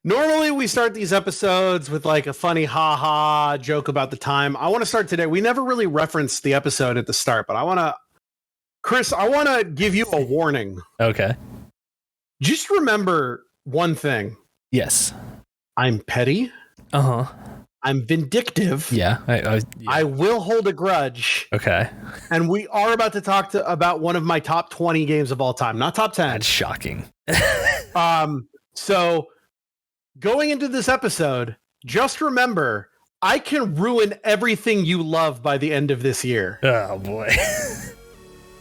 Normally we start these episodes with like a funny ha-ha joke about the time. I want to start today. We never really referenced the episode at the start, but I want to give you a warning. Okay. Just remember one thing. Yes. I'm petty. Uh-huh. I'm vindictive. Yeah. I will hold a grudge. Okay. And we are about to talk about one of my top 20 games of all time, not top 10. That's shocking. So going into this episode, just remember, I can ruin everything you love by the end of this year. Oh, boy.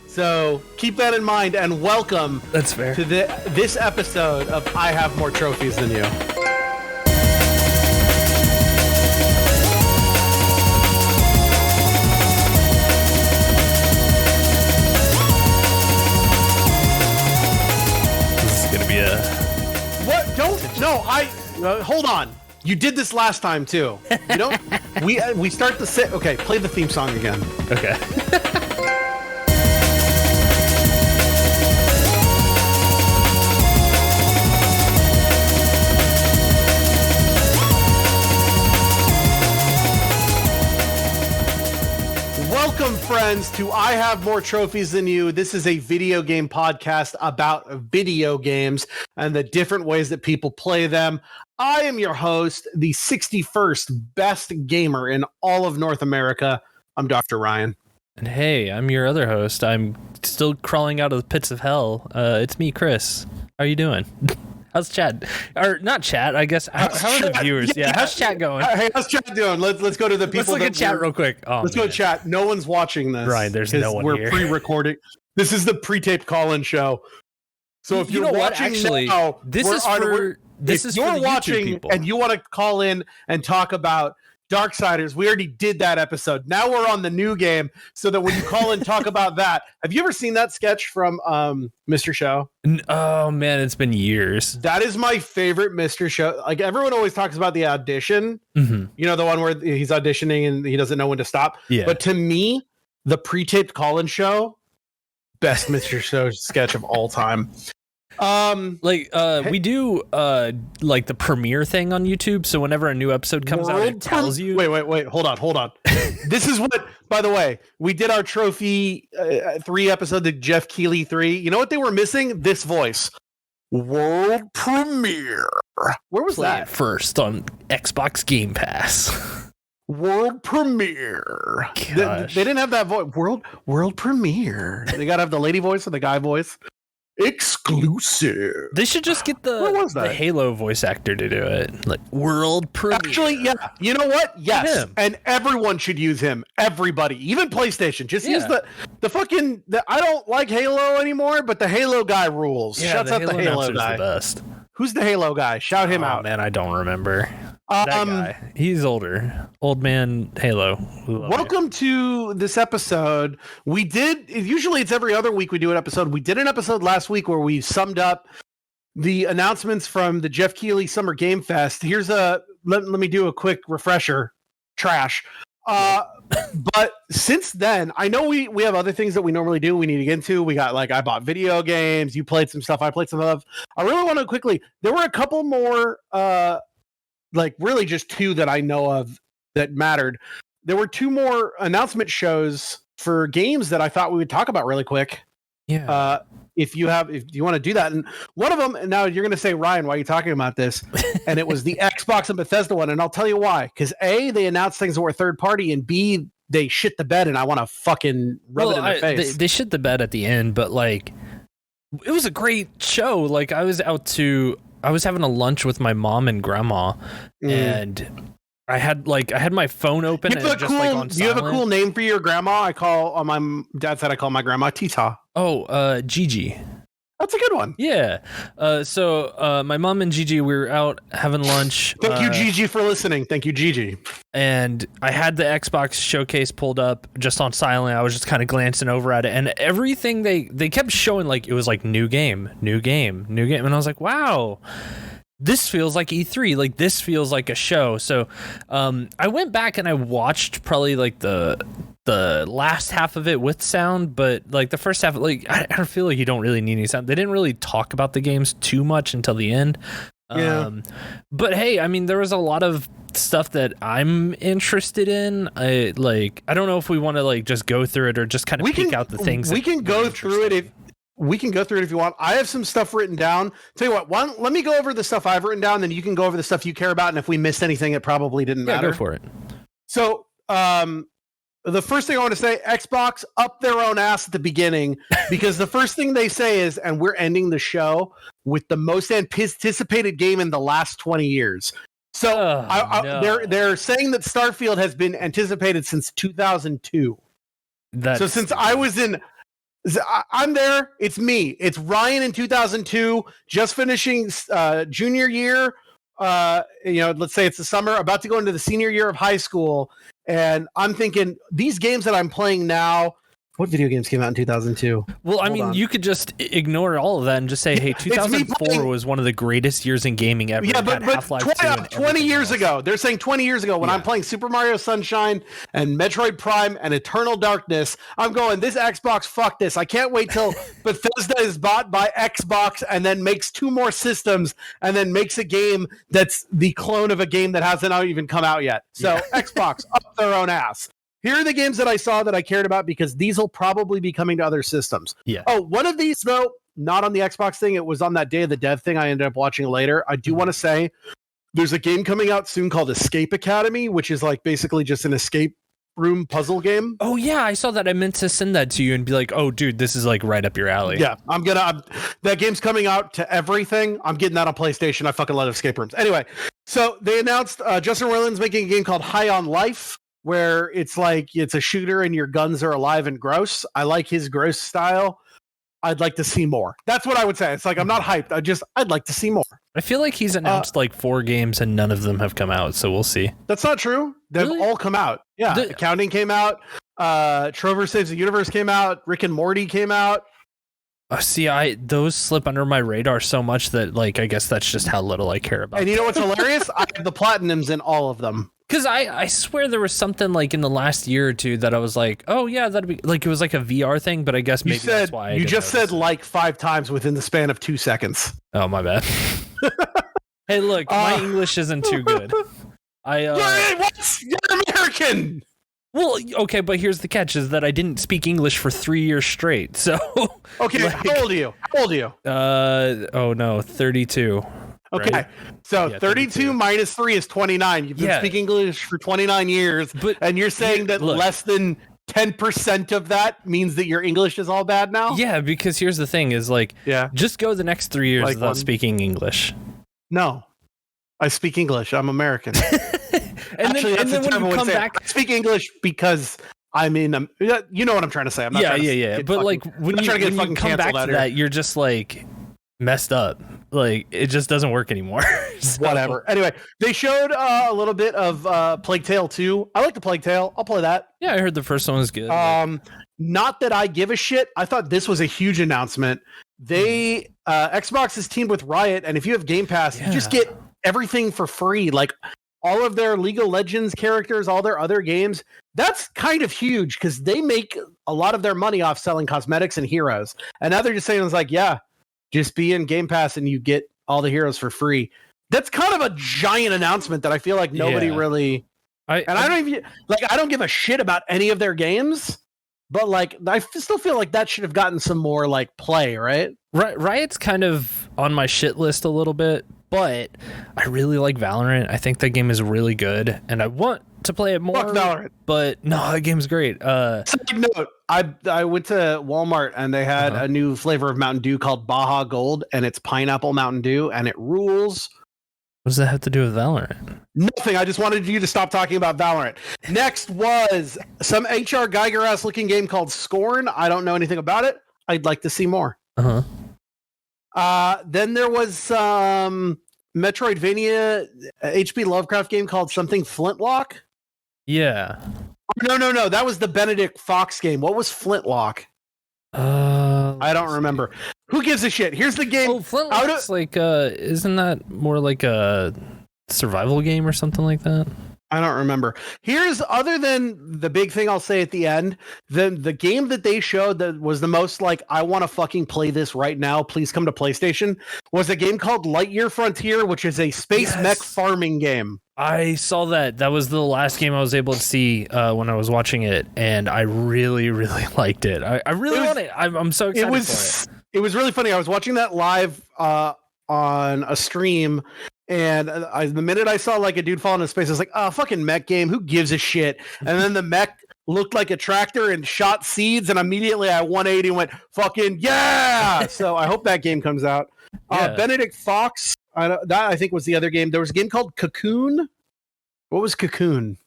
So keep that in mind, and welcome That's fair. to this episode of I Have More Trophies Than You. This is going to be a... What? Hold on. You did this last time too. You know, we start the set. Okay, play the theme song again. Okay. Welcome, friends, to I Have More Trophies Than You. This is a video game podcast about video games and the different ways that people play them. I am your host, the 61st best gamer in all of North America. I'm Dr. Ryan. And hey, I'm your other host. I'm still crawling out of the pits of hell. It's me, Chris. How are you doing? How's chat? Or not chat, I guess. How are the viewers? Yeah, how's chat going? Hey, how's chat doing? Let's go to the people. Let's look at chat real quick. Let's go to chat. No one's watching this. Ryan, there's no one here. We're pre-recording. This is the pre-taped call-in show. So if you're watching now, this is for the YouTube people. And you want to call in and talk about Darksiders, we already did that episode. Now we're on the new game, so that when you call and talk about that, have you ever seen that sketch from Mr. Show? Oh man, it's been years. That is my favorite Mr. Show. Like, everyone always talks about the audition. Mm-hmm. You know, the one where he's auditioning and he doesn't know when to stop. Yeah. But to me, the pre-taped call-in show, best Mr. Show sketch of all time. We do like the premiere thing on YouTube, so whenever a new episode comes out, it tells you. Wait, hold on. This is what, by the way, we did our trophy 3 episode, the Geoff Keigh3. You know what they were missing? This voice. World premiere. Where was that? First on Xbox Game Pass. World premiere. They didn't have that voice. World premiere. They gotta have the lady voice or the guy voice. Exclusive. They should just get the Halo voice actor to do it. Like world premiere. Actually, yeah. You know what? Yes. And everyone should use him. Everybody, even PlayStation. Just use the fucking. I don't like Halo anymore, but the Halo guy rules. Yeah, Shouts out the Halo guy. The best. Who's the Halo guy? Shout him out. Man, I don't remember. That guy. He's older. Old man Halo. Welcome to this episode. We did, usually it's every other week we do an episode. We did an episode last week where we summed up the announcements from the Geoff Keigh Summer Game Fest. Here's let me do a quick refresher. Trash. But since then, I know we have other things that we normally do. We need to get into. We got I bought video games. You played some stuff. I played some stuff. I really want to quickly. There were a couple more, really just 2 that I know of that mattered. There were 2 more announcement shows for games that I thought we would talk about really quick. Yeah. If you want to do that. And one of them, now you're going to say, Ryan, why are you talking about this? And it was the Xbox and Bethesda one. And I'll tell you why. Because A, they announced things that were third party, and B, they shit the bed, and I want to fucking rub it in their face. They shit the bed at the end, but it was a great show. I was having a lunch with my mom and grandma, and I had my phone open and just on silent. Do you have a cool name for your grandma? My dad said I call my grandma Tita. Oh, Gigi. That's a good one. Yeah. So my mom and Gigi, we were out having lunch. Thank you, Gigi, for listening. Thank you, Gigi. And I had the Xbox showcase pulled up just on silent. I was just kind of glancing over at it, and everything they kept showing it was new game. And I was like, wow. This feels like E3. This feels like a show. So I went back and I watched probably the last half of it with sound, but the first half, I don't feel like you don't really need any sound. They didn't really talk about the games too much until the end. Yeah. But hey, I mean, there was a lot of stuff that I'm interested in. I don't know if we want to like just go through it or just kind of peek out the things. We can go through it if you want. I have some stuff written down. Tell you what, let me go over the stuff I've written down, then you can go over the stuff you care about, and if we missed anything, it probably didn't matter. Go for it. So, the first thing I want to say, Xbox up their own ass at the beginning, because the first thing they say is, and we're ending the show with the most anticipated game in the last 20 years. So they're saying that Starfield has been anticipated since 2002. So since I'm there, it's me. It's Ryan in 2002, just finishing junior year. Let's say it's the summer, about to go into the senior year of high school. And I'm thinking, these games that I'm playing now, what video games came out in 2002? Well, I mean, you could just ignore all of that and just say, hey, 2004 was one of the greatest years in gaming ever. Yeah, but 20 years ago, they're saying 20 years ago when I'm playing Super Mario Sunshine and Metroid Prime and Eternal Darkness, I'm going, this Xbox, fuck this. I can't wait till Bethesda is bought by Xbox and then makes 2 more systems and then makes a game that's the clone of a game that hasn't even come out yet. So Xbox, up their own ass. Here are the games that I saw that I cared about because these will probably be coming to other systems. Yeah. Oh, one of these, though, not on the Xbox thing. It was on that Day of the Dev thing I ended up watching later. I do want to say there's a game coming out soon called Escape Academy, which is like basically just an escape room puzzle game. Oh, yeah. I saw that. I meant to send that to you and be like, oh, dude, this is like right up your alley. Yeah, that game's coming out to everything. I'm getting that on PlayStation. I fucking love escape rooms. Anyway, so they announced Justin Roiland's making a game called High on Life, where it's like it's a shooter and your guns are alive and gross. I like his gross style. I'd like to see more. That's what I would say. It's like I'm not hyped. I'd like to see more. I feel like he's announced like 4 games and none of them have come out, so we'll see. That's not true. They've all come out. Yeah, Accounting came out. Trover Saves the Universe came out. Rick and Morty came out. See, those slip under my radar so much that like I guess that's just how little I care about. And you know what's hilarious? I have the platinums in all of them. Because I swear there was something like in the last year or two that I was like, oh yeah, that'd be like it was like a VR thing, but I guess maybe that's why you just said like 5 times within the span of 2 seconds. Oh, my bad. Hey, look, my English isn't too good. You're American. Well, okay, but here's the catch: is that I didn't speak English for 3 years straight. So okay, like, how old are you? Oh no, 32. Okay, right? So 32 minus 3 is 29. You've been speaking English for 29 years, and you're saying that less than 10% of that means that your English is all bad now? Yeah, because here's the thing is like, just go the next 3 years without speaking English. No, I speak English. I'm American. Actually, then when you come back, I speak English because I mean, you know what I'm trying to say. I'm not but like when you come back to that, you're just like messed up. Like it just doesn't work anymore. So. Whatever. Anyway, they showed a little bit of Plague Tale 2. I like the Plague Tale. I'll play that. Yeah, I heard the first one was good. Not that I give a shit. I thought this was a huge announcement. They Xbox is teamed with Riot, and if you have Game Pass, you just get everything for free. Like all of their League of Legends characters, all their other games. That's kind of huge because they make a lot of their money off selling cosmetics and heroes. And now they're just saying it's like, just be in Game Pass and you get all the heroes for free. That's kind of a giant announcement that I feel like nobody really. I don't give a shit about any of their games, but like I still feel like that should have gotten some more like play, right? Riot's kind of on my shit list a little bit, but I really like Valorant. I think that game is really good, and I want to play it more. Fuck Valorant. But no, that game's great. Side note, I went to Walmart and they had a new flavor of Mountain Dew called Baja Gold, and it's pineapple Mountain Dew, and it rules. What does that have to do with Valorant? Nothing. I just wanted you to stop talking about Valorant. Next was some H.R. Geiger-ass looking game called Scorn. I don't know anything about it. I'd like to see more. Then there was some Metroidvania H.P. Lovecraft game called something Flintlock. Yeah. No. That was the Benedict Fox game. What was Flintlock? I don't remember. Who gives a shit? Here's the game. Oh, Flintlock's like isn't that more like a survival game or something like that. I don't remember. Here's, other than the big thing I'll say at the end, the game that they showed that was the most like, I want to fucking play this right now, please come to PlayStation, was a game called Lightyear Frontier, which is a space mech farming game. I saw that. That was the last game I was able to see when I was watching it, and I really, really liked it. I really want it. I'm so excited for it. It was really funny. I was watching that live on a stream, and the minute I saw like a dude fall into space, I was like, oh, fucking mech game. Who gives a shit? And then the mech looked like a tractor and shot seeds, and immediately I 180 and went, fucking yeah! So I hope that game comes out. Yeah. Benedict Fox, that I think was the other game. There was a game called Cocoon. What was Cocoon?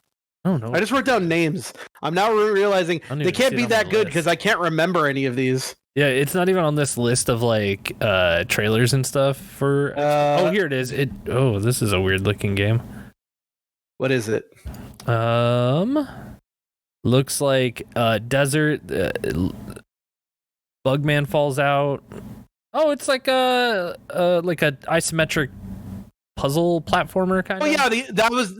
I don't know. I just wrote down names. I'm now realizing they can't be that good because I can't remember any of these. Yeah, it's not even on this list of like trailers and stuff for. Oh, here it is. This is a weird looking game. What is it? Looks like desert. Bugman falls out. Oh, it's like a isometric puzzle platformer kind of. Oh yeah,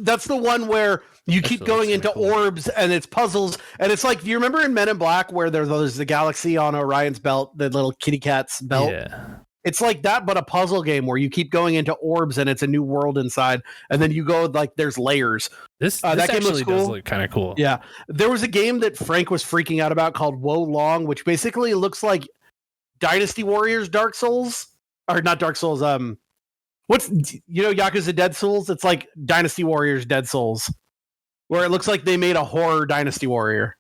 that's the one where you keep going into orbs and it's puzzles, and it's like, do you remember in Men in Black where there's the galaxy on Orion's belt, the little kitty cat's belt? Yeah. It's like that, but a puzzle game where you keep going into orbs and it's a new world inside, and then you go like there's layers. This that game actually looks cool. does look kind of cool. Yeah, there was a game that Frank was freaking out about called Wo Long, which basically looks like Dynasty Warriors Dark Souls, or not Dark Souls. What's Yakuza Dead Souls? It's like Dynasty Warriors Dead Souls, where it looks like they made a horror Dynasty Warrior.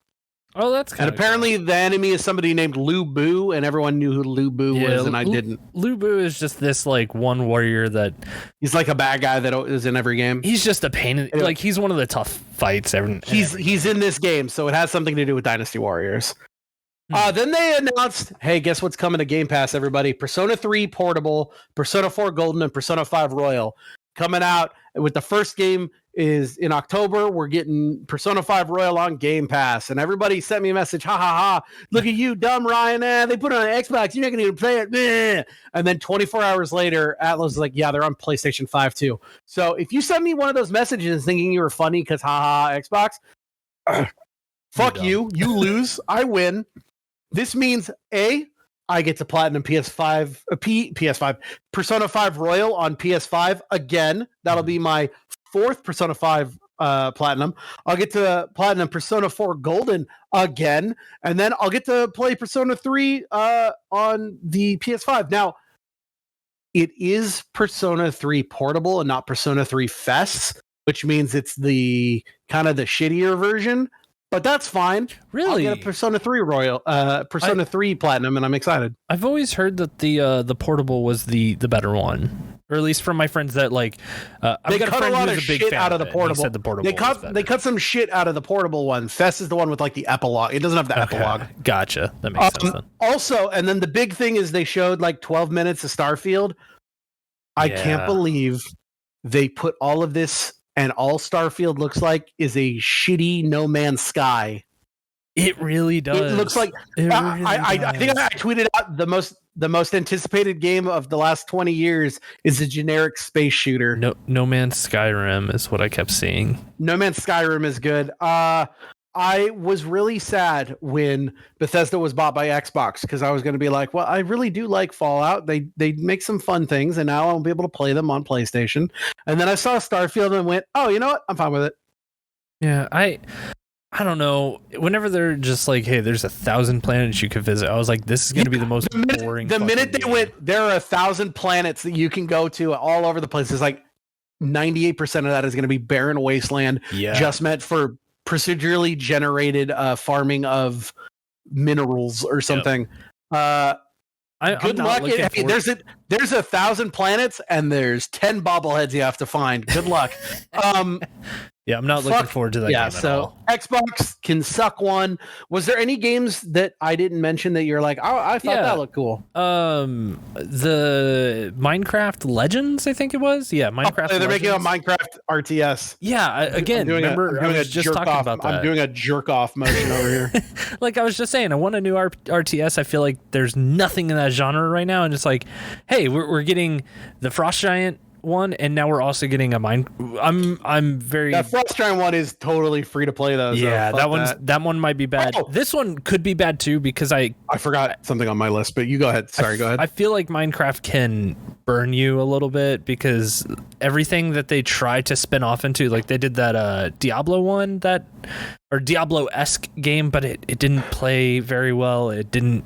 Oh, that's kind of. And apparently the enemy is somebody named Lu Bu, and everyone knew who Lu Bu was, and I didn't. Lu Bu is just this like one warrior that he's like a bad guy that is in every game. He's just a pain in, like he's one of the tough fights ever. He's in this game, so it has something to do with Dynasty Warriors. Then they announced, hey, guess what's coming to Game Pass, everybody? Persona 3 Portable, Persona 4 Golden, and Persona 5 Royal. Coming out with the first game is in October. We're getting Persona 5 Royal on Game Pass. And everybody sent me a message, ha ha ha, look at you, dumb Ryan. They put it on Xbox. You're not going to play it. Meh. And then 24 hours later, Atlas is like, yeah, they're on PlayStation 5 too. So if you send me one of those messages thinking you were funny because ha ha Xbox, fuck you. You lose. I win. This means I get to platinum PS5 Persona 5 Royal on PS5 again. That'll be my fourth Persona 5 platinum. I'll get to platinum Persona 4 Golden again, and then I'll get to play Persona 3 on the PS5. Now, it is Persona 3 Portable and not Persona 3 Fest, which means it's the kind of the shittier version. But that's fine. Really? I'll get a Persona 3 Royal, Persona 3 Platinum, and I'm excited. I've always heard that the portable was the better one, or at least from my friends that like. They cut a lot of shit out of the portable. He said the portable. They cut some shit out of the portable one. Fest is the one with like the epilogue. It doesn't have the epilogue. Gotcha. That makes sense. Then. Also, and then the big thing is they showed like 12 minutes of Starfield. I can't believe they put all of this. And all Starfield looks like is a shitty No Man's Sky. It really does. It looks like I think I tweeted out the most anticipated game of the last 20 years is a generic space shooter. No Man's Skyrim is what I kept seeing. No Man's Skyrim is good. I was really sad when Bethesda was bought by Xbox because I was going to be like, well, I really do like Fallout. They make some fun things, and now I won't be able to play them on PlayStation. And then I saw Starfield and went, oh, you know what? I'm fine with it. Yeah, I don't know. Whenever they're just like, hey, there's 1,000 planets you could visit, I was like, this is going to be the most boring. The minute they went, there are 1,000 planets that you can go to all over the place. It's like 98% of that is going to be barren wasteland, just meant for procedurally generated farming of minerals or something. Good luck. There's 1,000 planets and there's 10 bobbleheads you have to find. Good luck. Yeah, I'm not looking forward to that game at all. Xbox can suck one. Was there any games that I didn't mention that you're like, oh, I thought that looked cool? The Minecraft Legends, I think it was. Yeah, Minecraft They're Legends. making a Minecraft RTS. Yeah, again, remember I was just talking about that. I'm doing a jerk-off motion over here. Like I was just saying, I want a new RTS. I feel like there's nothing in that genre right now, and it's like, hey, we're getting the Frost Giant one, and now we're also getting a mine. I'm very. That Frostgiant one is totally free to play though. Yeah, so that one might be bad. Oh! This one could be bad too because I forgot something on my list, but you go ahead. Sorry, go ahead. I feel like Minecraft can burn you a little bit because everything that they try to spin off into, like they did that Diablo one or Diablo-esque game, but it didn't play very well. It didn't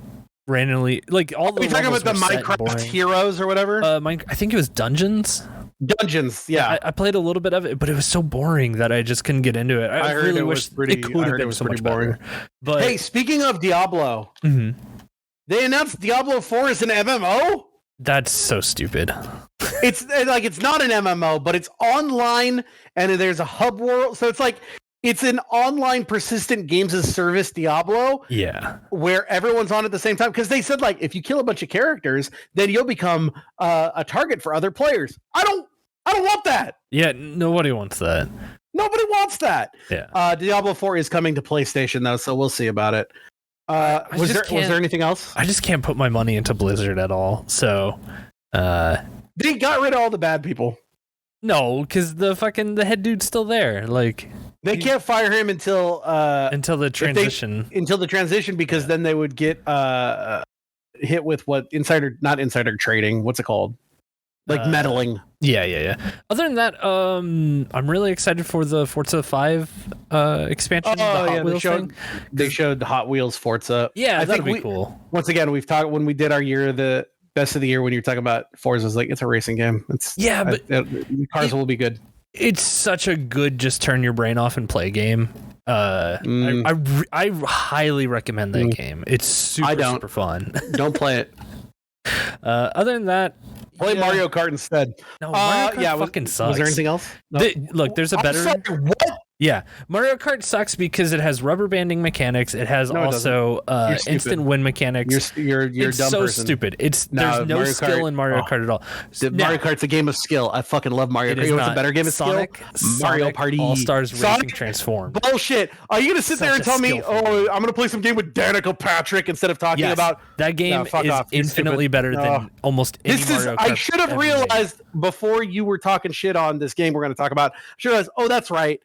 randomly like all the. Are you talking about the Minecraft Heroes or whatever? I think it was Dungeons. Dungeons, yeah. I played a little bit of it, but it was so boring that I just couldn't get into it. I heard really it wish was it could have been so much boring. better. But hey, speaking of Diablo, they announced Diablo 4 is an MMO. That's so stupid. It's not an MMO, but it's online and there's a hub world. So it's an online persistent games as service Diablo. Yeah. Where everyone's on at the same time. Because they said, like, if you kill a bunch of characters, then you'll become a target for other players. I don't want that. Yeah, nobody wants that. Nobody wants that. Yeah. Diablo 4 is coming to PlayStation, though, so we'll see about it. Was there anything else? I just can't put my money into Blizzard at all. So they got rid of all the bad people. No, because the head dude's still there. Like they can't fire him until the transition. Until the transition, because then they would get hit with what not insider trading. What's it called? Like meddling. Yeah. Other than that, I'm really excited for the Forza 5 expansion. The Hot Wheels thing. They showed Hot Wheels Forza. Yeah, that'd be cool. Once again, we've talked when we did our the best of the year when you're talking about Forza. It's like it's a racing game. The cars will be good. It's such a good just turn your brain off and play game. I highly recommend that game. It's super fun. Don't play it. Other than that, play Mario Kart instead. No, Mario Kart fucking sucks. Was there anything else? No. Look, there's a better. Sorry, what? Yeah, Mario Kart sucks because it has rubber banding mechanics. It has also instant win mechanics. You're it's dumb so person. stupid. There's no Mario skill Kart, in Mario Kart at all. Mario Kart's a game of skill. I fucking love Mario Kart. You know what's a better game of Sonic, skill? Mario Party. All Stars Racing Transform. Bullshit. Are you gonna sit there and tell me, I'm gonna play some game with Danica Patrick instead of talking about that game is infinitely better than almost any Mario Kart. I should have realized before you were talking shit on this game we're gonna talk about. I should have realized, that's right.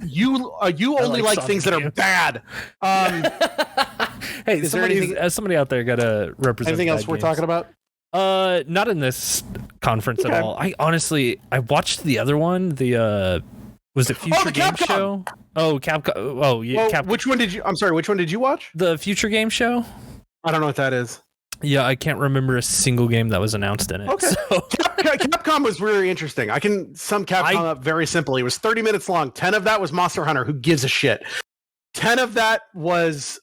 You only like things that are bad. Hey, somebody out there gotta represent. Anything else we're talking about? Not in this conference at all. I watched the other one. Was it Future Game Show? Oh, Capcom. Oh, yeah. Well, which one did you watch? The Future Game Show. I don't know what that is. Yeah, I can't remember a single game that was announced in it. Okay. So. Capcom was really interesting. I can sum Capcom up very simply. It was 30 minutes long. 10 of that was Monster Hunter. Who gives a shit? 10 of that was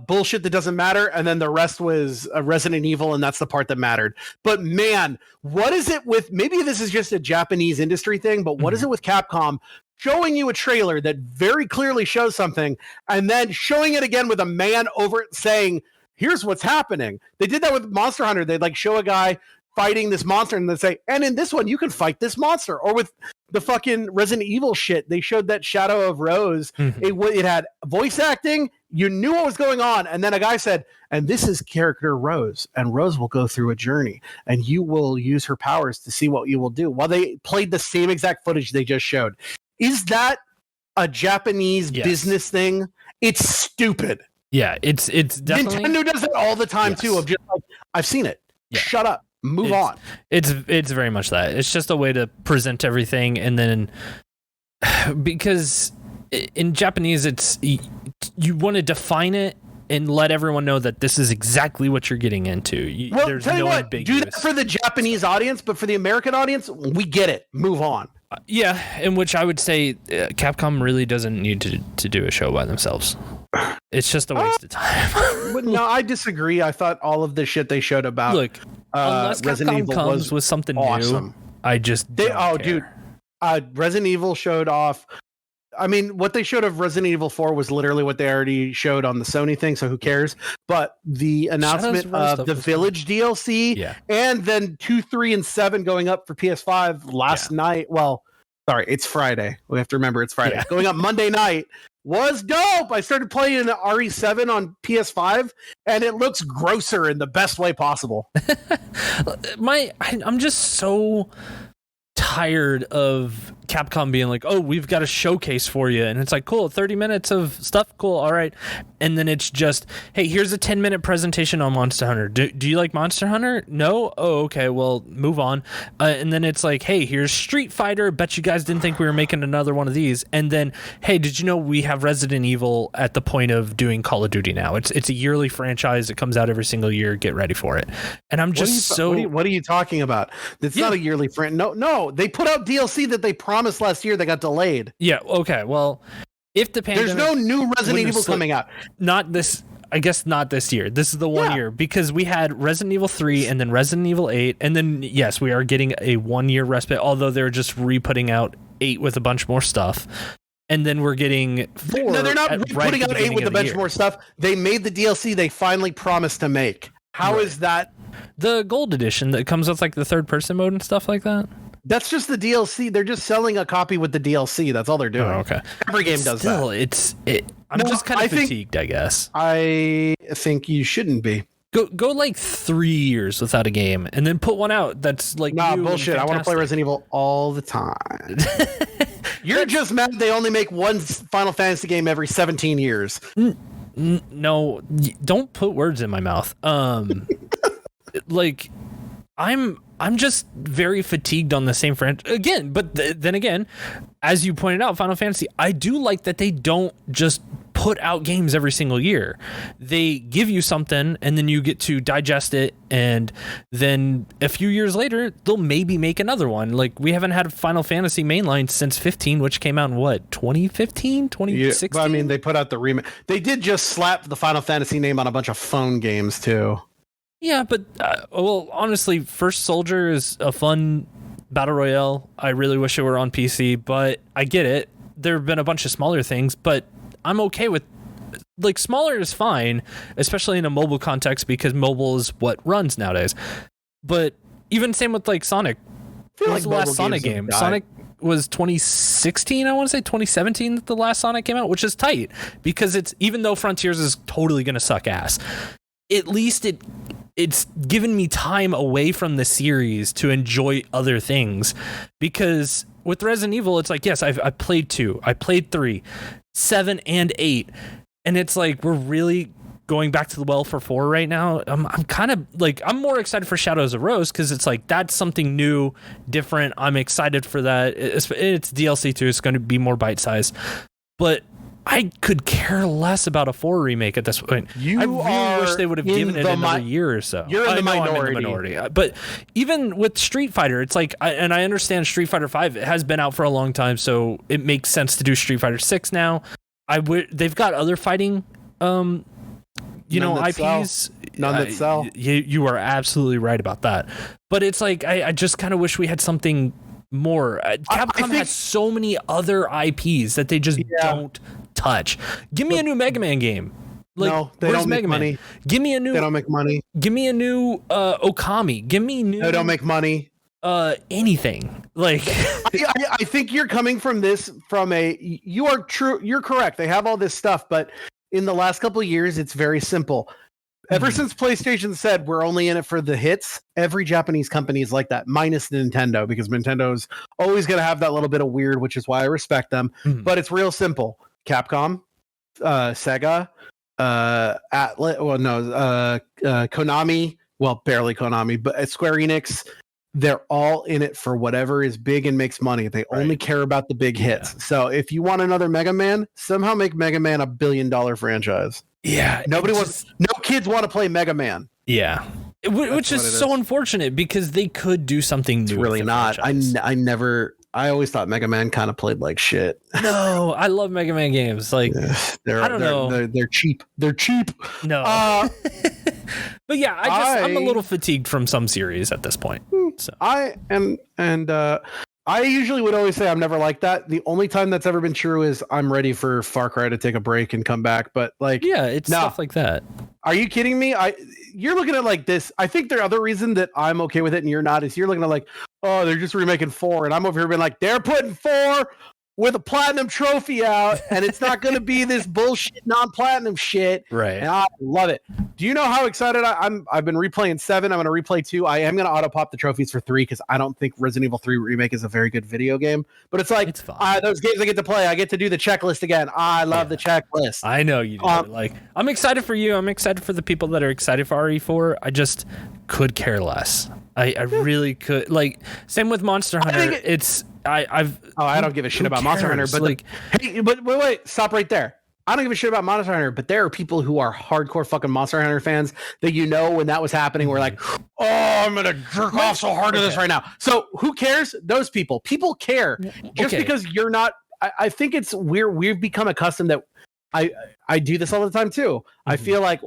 bullshit that doesn't matter. And then the rest was Resident Evil. And that's the part that mattered. But man, what is it with, maybe this is just a Japanese industry thing, but what is it with Capcom showing you a trailer that very clearly shows something and then showing it again with a man over it saying, here's what's happening. They did that with Monster Hunter. They'd like show a guy fighting this monster and they'd say, and in this one, you can fight this monster. Or with the fucking Resident Evil shit, they showed that Shadow of Rose. It had voice acting. You knew what was going on. And then a guy said, and this is character Rose. And Rose will go through a journey and you will use her powers to see what you will do. While they played the same exact footage they just showed. Is that a Japanese business thing? It's stupid. Yeah, it's definitely Nintendo does it all the time too. Of just like, I've seen it. Yeah. Shut up. Move on. It's very much that. It's just a way to present everything, and then because in Japanese, it's you want to define it and let everyone know that this is exactly what you're getting into. There's no ambiguous. Do that for the Japanese audience, but for the American audience, we get it. Move on. Yeah, in which I would say Capcom really doesn't need to do a show by themselves. It's just a waste of time. No, I disagree. I thought all of the shit they showed about unless Resident Capcom Evil comes with something new, I just don't care. Dude, Resident Evil showed off. I mean, what they showed of Resident Evil 4 was literally what they already showed on the Sony thing, so who cares? But the announcement of the Village DLC and then 2, 3, and 7 going up for PS5 last night. Well, sorry, it's Friday. We have to remember it's Friday. Yeah. Going up Monday night was dope. I started playing RE7 on PS5 and it looks grosser in the best way possible. I'm just so tired of Capcom being like, oh, we've got a showcase for you, and it's like, cool, 30 minutes of stuff, cool, all right, and then it's just, hey, here's a 10-minute presentation on Monster Hunter. Do you like Monster Hunter? No? Oh, okay, well, move on. And then it's like, hey, here's Street Fighter. Bet you guys didn't think we were making another one of these. And then, hey, did you know we have Resident Evil at the point of doing Call of Duty now? It's a yearly franchise. It comes out every single year. Get ready for it. And I'm just what are you talking about? That's not a yearly franchise. No, they put out DLC that they promised last year that got delayed. Yeah, okay, well, if the pandemic... There's no new Resident Evil coming out. Not this... I guess not this year. This is the 1 year, because we had Resident Evil 3 and then Resident Evil 8, and then, yes, we are getting a 1 year respite, although they're just re-putting out 8 with a bunch more stuff. And then we're getting 4. No, they're not putting out 8 with a bunch more stuff. They made the DLC they finally promised to make. How is that? The gold edition that comes with like the third person mode and stuff like that? That's just the DLC. They're just selling a copy with the DLC. That's all they're doing. Oh, okay. Every game does that. I'm just kind of fatigued, I guess. I think you shouldn't be. Go like 3 years without a game, and then put one out that's like bullshit. I want to play Resident Evil all the time. You're just mad they only make one Final Fantasy game every 17 years. No, don't put words in my mouth. Like, I'm just very fatigued on the same franchise again. But then again, as you pointed out, Final Fantasy, I do like that they don't just put out games every single year. They give you something, and then you get to digest it, and then a few years later, they'll maybe make another one. Like, we haven't had a Final Fantasy mainline since 15, which came out in what, 2015, 2016? Yeah, I mean, they put out the remake. They did just slap the Final Fantasy name on a bunch of phone games too. Yeah, but well, honestly, First Soldier is a fun battle royale. I really wish it were on PC, but I get it. There have been a bunch of smaller things, but I'm okay with, like, smaller is fine, especially in a mobile context, because mobile is what runs nowadays. But even same with like Sonic. What was the last Sonic game? Sonic was 2016, I want to say 2017 that the last Sonic came out, which is tight, because it's, even though Frontiers is totally going to suck ass, at least it's given me time away from the series to enjoy other things. Because with Resident Evil, it's like, yes, I played 2, I played 3, 7 and 8, and it's like, we're really going back to the well for 4 right now. I'm kind of like, I'm more excited for Shadows of Rose, because it's like, that's something new, different. I'm excited for that. It's DLC too. It's going to be more bite-sized, but I could care less about a 4 remake at this point. I really wish they would have given it another year or so. You're in the minority. But even with Street Fighter, it's like, I understand Street Fighter 5, it has been out for a long time, so it makes sense to do Street Fighter 6 now. They've got other fighting, IPs. None that sell. You are absolutely right about that. But it's like, I just kind of wish we had something more. Capcom has so many other IPs that they just don't touch. Give me a new Mega Man game. Like, no, they don't make money. Give me a new. They don't make money. Give me a new Okami. Give me new. They don't make money. Anything. Like, I think you're coming from this from a. You are true. You're correct. They have all this stuff, but in the last couple of years, it's very simple. Ever since PlayStation said we're only in it for the hits, every Japanese company is like that, minus Nintendo, because Nintendo's always going to have that little bit of weird, which is why I respect them. But it's real simple. Capcom, Sega, Konami, well, barely Konami, but Square Enix, they're all in it for whatever is big and makes money. They only care about the big hits. So if you want another Mega Man, somehow make Mega Man $1 billion franchise. Yeah, no kids want to play Mega Man. Yeah, which is so unfortunate, because they could do something new. It's really not. I always thought Mega Man kind of played like shit. No, I love Mega Man games. Like, I don't know. They're cheap. They're cheap. No. But yeah, I'm a little fatigued from some series at this point. So I am, and I usually would always say I'm never like that. The only time that's ever been true is I'm ready for Far Cry to take a break and come back. But like, yeah, it's stuff like that. Are you kidding me? You're looking at like this. I think the other reason that I'm okay with it and you're not is you're looking at like, oh, they're just remaking 4, and I'm over here being like, they're putting 4 with a platinum trophy out, and it's not going to be this bullshit non-platinum shit. Right. And I love it. Do you know how excited I've been replaying 7. I'm going to replay 2. I am going to auto pop the trophies for 3 because I don't think Resident Evil 3 Remake is a very good video game. But it's like, those games I get to play, I get to do the checklist again. I love the checklist. I know you do. I'm excited for you. I'm excited for the people that are excited for RE4. I just could care less. I really could. Like, same with Monster Hunter. I don't give a shit about Monster Hunter, but wait, stop right there. I don't give a shit about Monster Hunter, but there are people who are hardcore fucking Monster Hunter fans that when that was happening, we're like, oh, I'm gonna jerk off so hard to this right now. So who cares? Those people care. Just because you're not. I think it's we've become accustomed that I do this all the time too. Mm-hmm. I feel like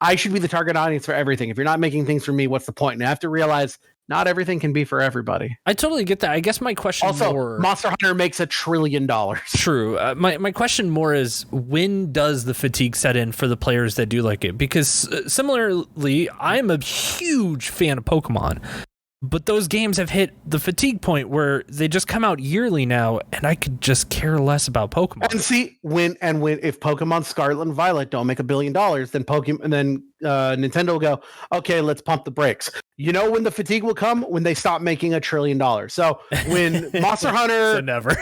I should be the target audience for everything. If you're not making things for me, what's the point? And I have to realize not everything can be for everybody. I totally get that. I guess my question Monster Hunter makes $1 trillion. True. My question more is, when does the fatigue set in for the players that do like it? Because similarly, I'm a huge fan of Pokemon, but those games have hit the fatigue point where they just come out yearly now, and I could just care less about Pokemon. And see, if Pokemon Scarlet and Violet don't make $1 billion, then Nintendo will go, okay, let's pump the brakes. You know when the fatigue will come? When they stop making $1 trillion. So when Monster Hunter so never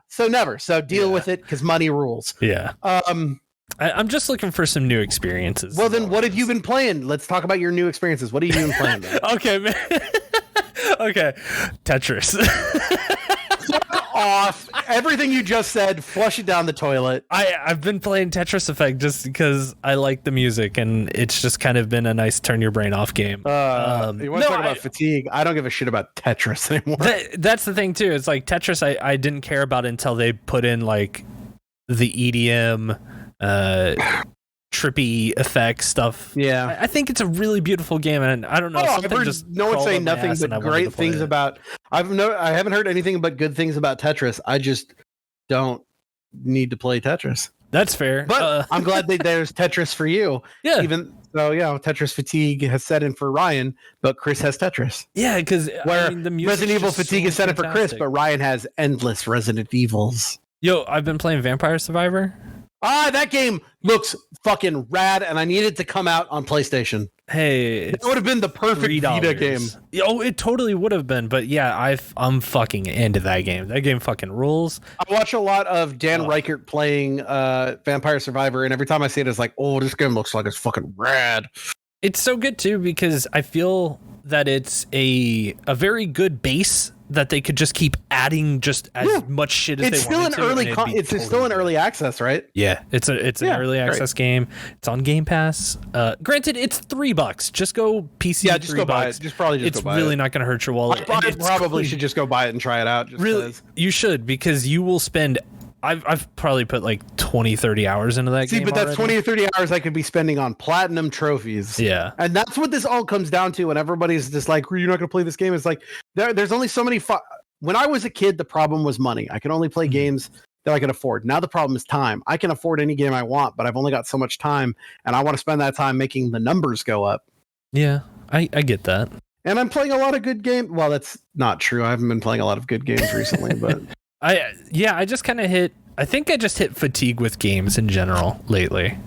so never. So deal with it because money rules. Yeah. I'm just looking for some new experiences. Well, then what have you been playing? Let's talk about your new experiences. What have you been playing? Okay, man. Okay. Tetris. Fuck off. Everything you just said, flush it down the toilet. I've been playing Tetris Effect just because I like the music, and it's just kind of been a nice turn your brain off game. You want to talk about fatigue? I don't give a shit about Tetris anymore. That's the thing, too. It's like Tetris, I didn't care about until they put in like the EDM trippy effect stuff. Yeah, I think it's a really beautiful game, and I don't know. I've heard no one say nothing but great things about. I haven't heard anything but good things about Tetris. I just don't need to play Tetris. That's fair, but I'm glad that there's Tetris for you. Yeah. Even though Tetris fatigue has set in for Ryan, but Chris has Tetris. Yeah, because the Resident Evil fatigue is set in for Chris, but Ryan has endless Resident Evils. Yo, I've been playing Vampire Survivor. That game looks fucking rad, and I need it to come out on PlayStation. Hey, it would have been the perfect Vita game. Oh, it totally would have been, but yeah, I'm fucking into that game. That game fucking rules. I watch a lot of Dan Reichert playing Vampire Survivor, and every time I see it, it's like, oh, this game looks like it's fucking rad. It's so good too because I feel that it's a very good base that they could just keep adding just as much shit as they want to. It's still in early access, right? Yeah, it's an early access game. It's on Game Pass. Granted, it's $3. Just go PC. Yeah, just go buy it. Just go buy it. It's really not going to hurt your wallet. I probably should just go buy it and try it out. Really, you should, because you will spend. I've probably put like 20-30 hours into that game. See, but that's 20 or 30 hours I could be spending on platinum trophies. Yeah. And that's what this all comes down to. And everybody's just like, you're not going to play this game. It's like, there's only so many. When I was a kid, the problem was money. I could only play games that I could afford. Now the problem is time. I can afford any game I want, but I've only got so much time. And I want to spend that time making the numbers go up. Yeah, I get that. And I'm playing a lot of good games. Well, that's not true. I haven't been playing a lot of good games recently, but... I just kind of hit fatigue with games in general lately.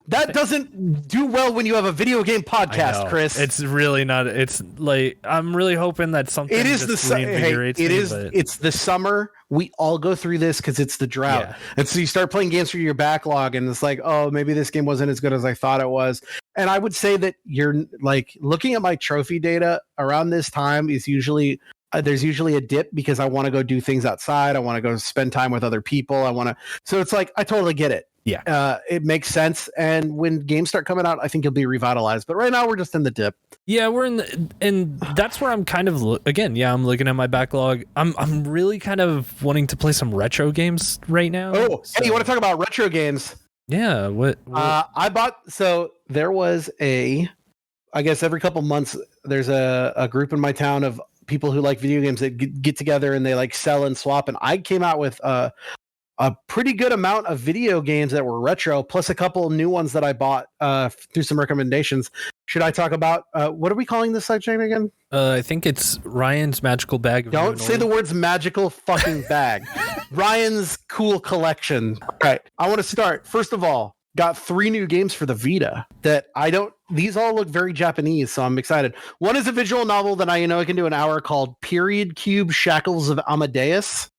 That doesn't do well when you have a video game podcast, Chris. It's really not. It's like, I'm really hoping that something reinvigorates me. It's the summer. We all go through this because it's the drought. Yeah. And so you start playing games for your backlog, and it's like, oh, maybe this game wasn't as good as I thought it was. And I would say that you're like looking at my trophy data around this time is usually there's usually a dip because I want to go do things outside. I want to go spend time with other people. So it's like, I totally get it. Yeah. It makes sense. And when games start coming out, I think you'll be revitalized. But right now we're just in the dip. Yeah, and that's where I'm kind of, I'm looking at my backlog. I'm really kind of wanting to play some retro games right now. Oh, hey, you want to talk about retro games? Yeah. What? There was I guess every couple months, there's a group in my town of people who like video games that get together and they like sell and swap. And I came out with a pretty good amount of video games that were retro, plus a couple new ones that I bought through some recommendations. Should I talk about what are we calling this section again? I think it's Ryan's magical bag. Don't say the words magical fucking bag. Ryan's cool collection. All right. I want to start. First of all, got 3 new games for the Vita that these all look very Japanese, so I'm excited. One is a visual novel that I can do an hour called Period Cube Shackles of Amadeus.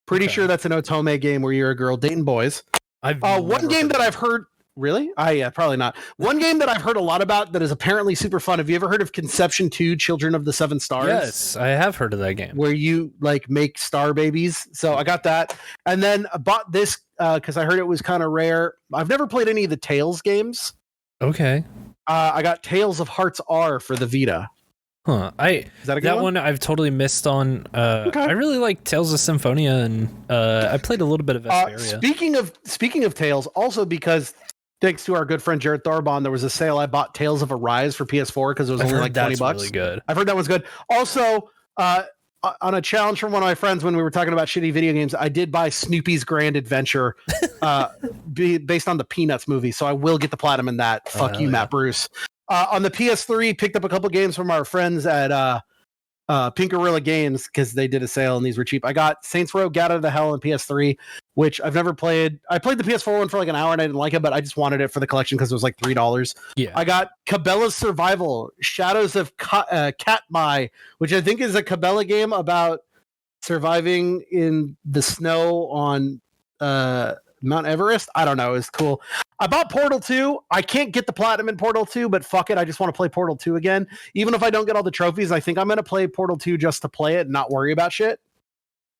Pretty sure that's an Otome game where you're a girl dating boys. One game that I've heard. Really? Yeah, probably not. One game that I've heard a lot about that is apparently super fun. Have you ever heard of Conception 2, Children of the Seven Stars? Yes, I have heard of that game. Where you like make star babies. So I got that. And then I bought this because I heard it was kind of rare. I've never played any of the Tales games. Okay. I got Tales of Hearts R for the Vita. Huh. Is that a good one I've totally missed on. Okay. I really like Tales of Symphonia, and I played a little bit of Vesperia. Speaking of Tales, also because thanks to our good friend Jared Tharbon, there was a sale. I bought Tales of Arise for PS4 because it was only like $20. Really good. I've heard that one's good. Also, on a challenge from one of my friends when we were talking about shitty video games, I did buy Snoopy's Grand Adventure based on the Peanuts movie, so I will get the platinum in that. Fuck you, Matt Bruce. On the PS3, picked up a couple games from our friends at Pink Gorilla Games because they did a sale and these were cheap. I got Saints Row Gat Out of the Hell on PS3, which I've never played. I played the PS4 one for like an hour and I didn't like it, but I just wanted it for the collection because it was like $3. Yeah. I got Cabela's Survival, Shadows of Katmai, which I think is a Cabela game about surviving in the snow on Mount Everest. I don't know. It's cool. I bought Portal 2. I can't get the platinum in Portal 2, but fuck it. I just want to play Portal 2 again. Even if I don't get all the trophies, I think I'm going to play Portal 2 just to play it and not worry about shit.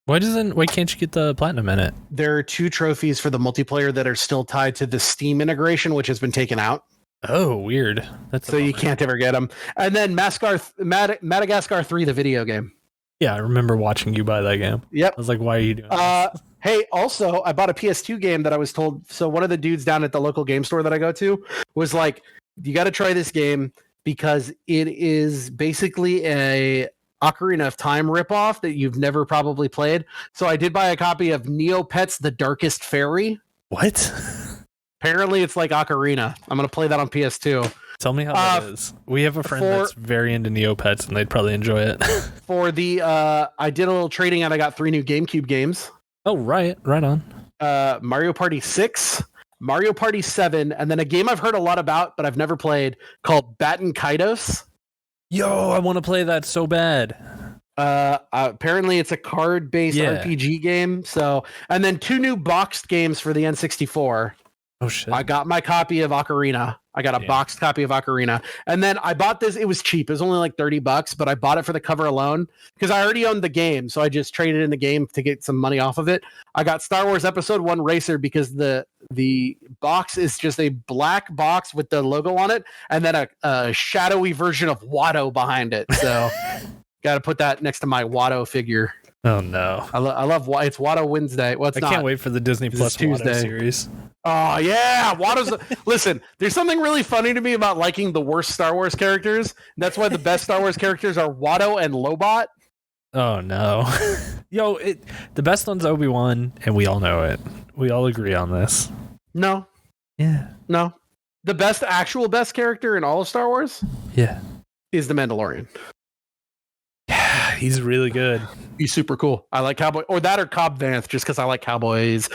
Why can't you get the platinum in it? There are 2 trophies for the multiplayer that are still tied to the Steam integration, which has been taken out. Oh, weird. So you can't ever get them. And then Madagascar 3, the video game. Yeah, I remember watching you buy that game. Yep. I was like, why are you doing this? Hey, also, I bought a PS2 game that I was told. So one of the dudes down at the local game store that I go to was like, you got to try this game because it is basically a Ocarina of Time ripoff that you've never probably played. So I did buy a copy of Neopets The Darkest Fairy. What? Apparently it's like Ocarina. I'm going to play that on PS2. Tell me how that is. We have a friend that's very into Neopets and they'd probably enjoy it. For the, I did a little trading and I got 3 new GameCube games. Oh, right on. Mario Party 6, Mario Party 7, and then a game I've heard a lot about, but I've never played called Batten Kaitos. Yo, I want to play that so bad. Apparently it's a card-based RPG game. So, and then 2 new boxed games for the N64. Oh shit! I got my copy of Ocarina. I got a boxed copy of Ocarina, and then I bought this. It was cheap. It was only like $30, but I bought it for the cover alone because I already owned the game, so I just traded in the game to get some money off of it. I got Star Wars Episode 1 Racer because the box is just a black box with the logo on it, and then a shadowy version of Watto behind it. So, got to put that next to my Watto figure. Oh no! I love it's Watto Wednesday. Well, it's not. Can't wait for the Disney Plus Tuesday Watto series. Oh yeah, Watto's. Listen, there's something really funny to me about liking the worst Star Wars characters. That's why the best Star Wars characters are Watto and Lobot. Oh no! Yo, the best one's Obi-Wan, and we all know it. We all agree on this. No. Yeah. No. The actual best character in all of Star Wars. Yeah. Is the Mandalorian. He's really good. He's super cool. I like Cowboy, or Cobb Vanth, just because I like cowboys.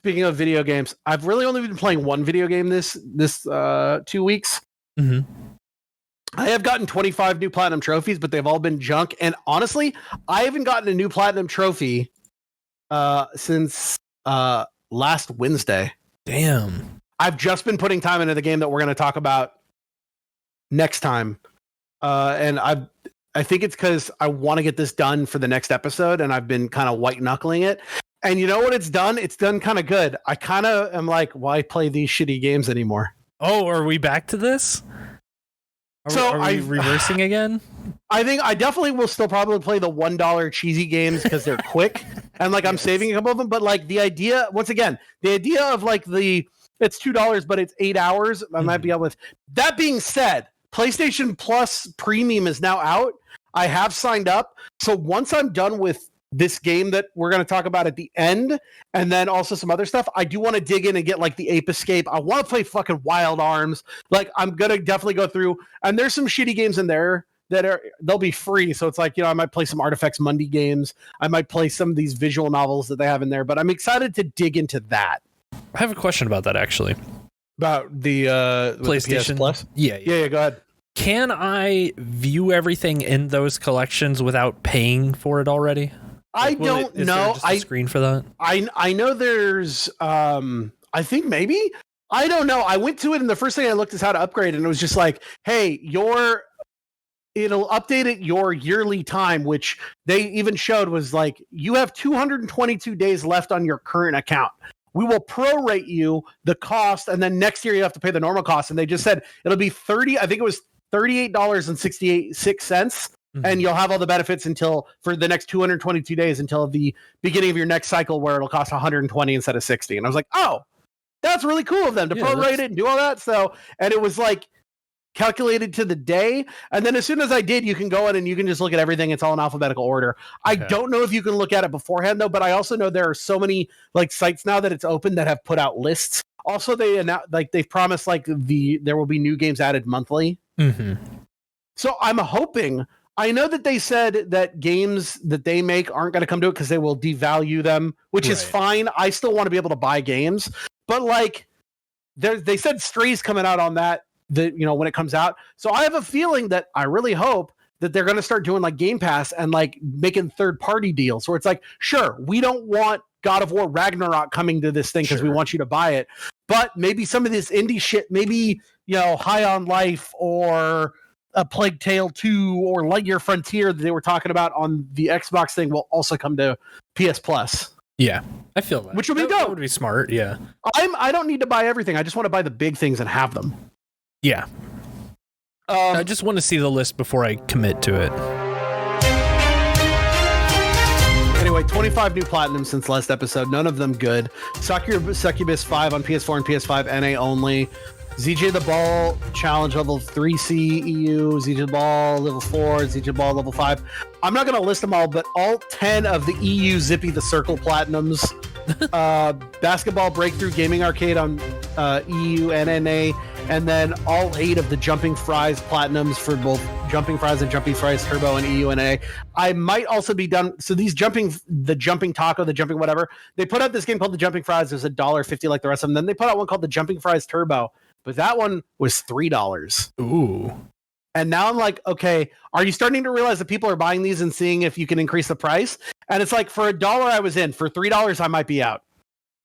Speaking of video games, I've really only been playing one video game this 2 weeks. Mm-hmm. I have gotten 25 new platinum trophies, but they've all been junk. And honestly, I haven't gotten a new platinum trophy since last Wednesday. Damn. I've just been putting time into the game that we're going to talk about next time. And I think it's because I want to get this done for the next episode, and I've been kind of white knuckling it. And you know what it's done? It's done kind of good. I kind of am like, why play these shitty games anymore? Oh, are we back to this? Are we reversing again? I think I definitely will still probably play the $1 cheesy games because they're quick. And like I'm saving a couple of them. But like the idea, once again, the idea of like it's $2, but it's 8 hours. I might be able with. That being said, PlayStation Plus Premium is now out. I have signed up. So once I'm done with this game that we're going to talk about at the end, and then also some other stuff. I do want to dig in and get like the Ape Escape. I want to play fucking Wild Arms. Like, I'm going to definitely go through, and there's some shitty games in there that they'll be free. So it's like, I might play some Artifacts Mundi games. I might play some of these visual novels that they have in there, but I'm excited to dig into that. I have a question about that, actually. About the PlayStation the PS Plus? Yeah, go ahead. Can I view everything in those collections without paying for it already? I don't know. Is there just a screen for that? I know there's I think maybe. I don't know. I went to it and the first thing I looked is how to upgrade, and it was just like, hey, it'll update at your yearly time, which they even showed was like, you have 222 days left on your current account. We will prorate you the cost, and then next year you have to pay the normal cost. And they just said it'll be $38.66, and you'll have all the benefits for the next 222 days until the beginning of your next cycle, where it'll cost 120 instead of 60. And I was like, oh, that's really cool of them to prorate it and do all that. So, and it was like calculated to the day. And then as soon as I did, you can go in and you can just look at everything. It's all in alphabetical order. I don't know if you can look at it beforehand though, but I also know there are so many like sites now that it's open that have put out lists. Also, they've promised like there will be new games added monthly. Mm-hmm. So I'm hoping. I know that they said that games that they make aren't going to come to it because they will devalue them, which is fine. I still want to be able to buy games, but like they said Stray's coming out on that. When it comes out. So I have a feeling that I really hope that they're going to start doing like Game Pass and like making third-party deals where it's like, sure, we don't want God of War Ragnarok coming to this thing because we want you to buy it, but maybe some of this indie shit, maybe, High on Life or a Plague Tale 2 or Lightyear Frontier that they were talking about on the Xbox thing will also come to PS Plus. Yeah, I feel that. Which would be dope. That would be smart, yeah. I don't need to buy everything. I just want to buy the big things and have them. Yeah. I just want to see the list before I commit to it. Anyway, 25 new platinums since last episode. None of them good. Succubus 5 on PS4 and PS5 NA only. ZJ the Ball challenge level 3C EU. ZJ the Ball level 4. ZJ the Ball level 5. I'm not going to list them all, but all 10 of the EU Zippy the Circle platinums. Basketball Breakthrough Gaming Arcade on EU and NA. And then all 8 of the Jumping Fries platinums for both Jumping Fries and Jumping Fries Turbo and EU and NA. I might also be done. So these the Jumping Taco, the Jumping whatever, they put out this game called the Jumping Fries. It was $1.50 like the rest of them. Then they put out one called the Jumping Fries Turbo, but that one was $3. Ooh. And now I'm like, okay, are you starting to realize that people are buying these and seeing if you can increase the price? And it's like, for $1 I was in. For $3 I might be out.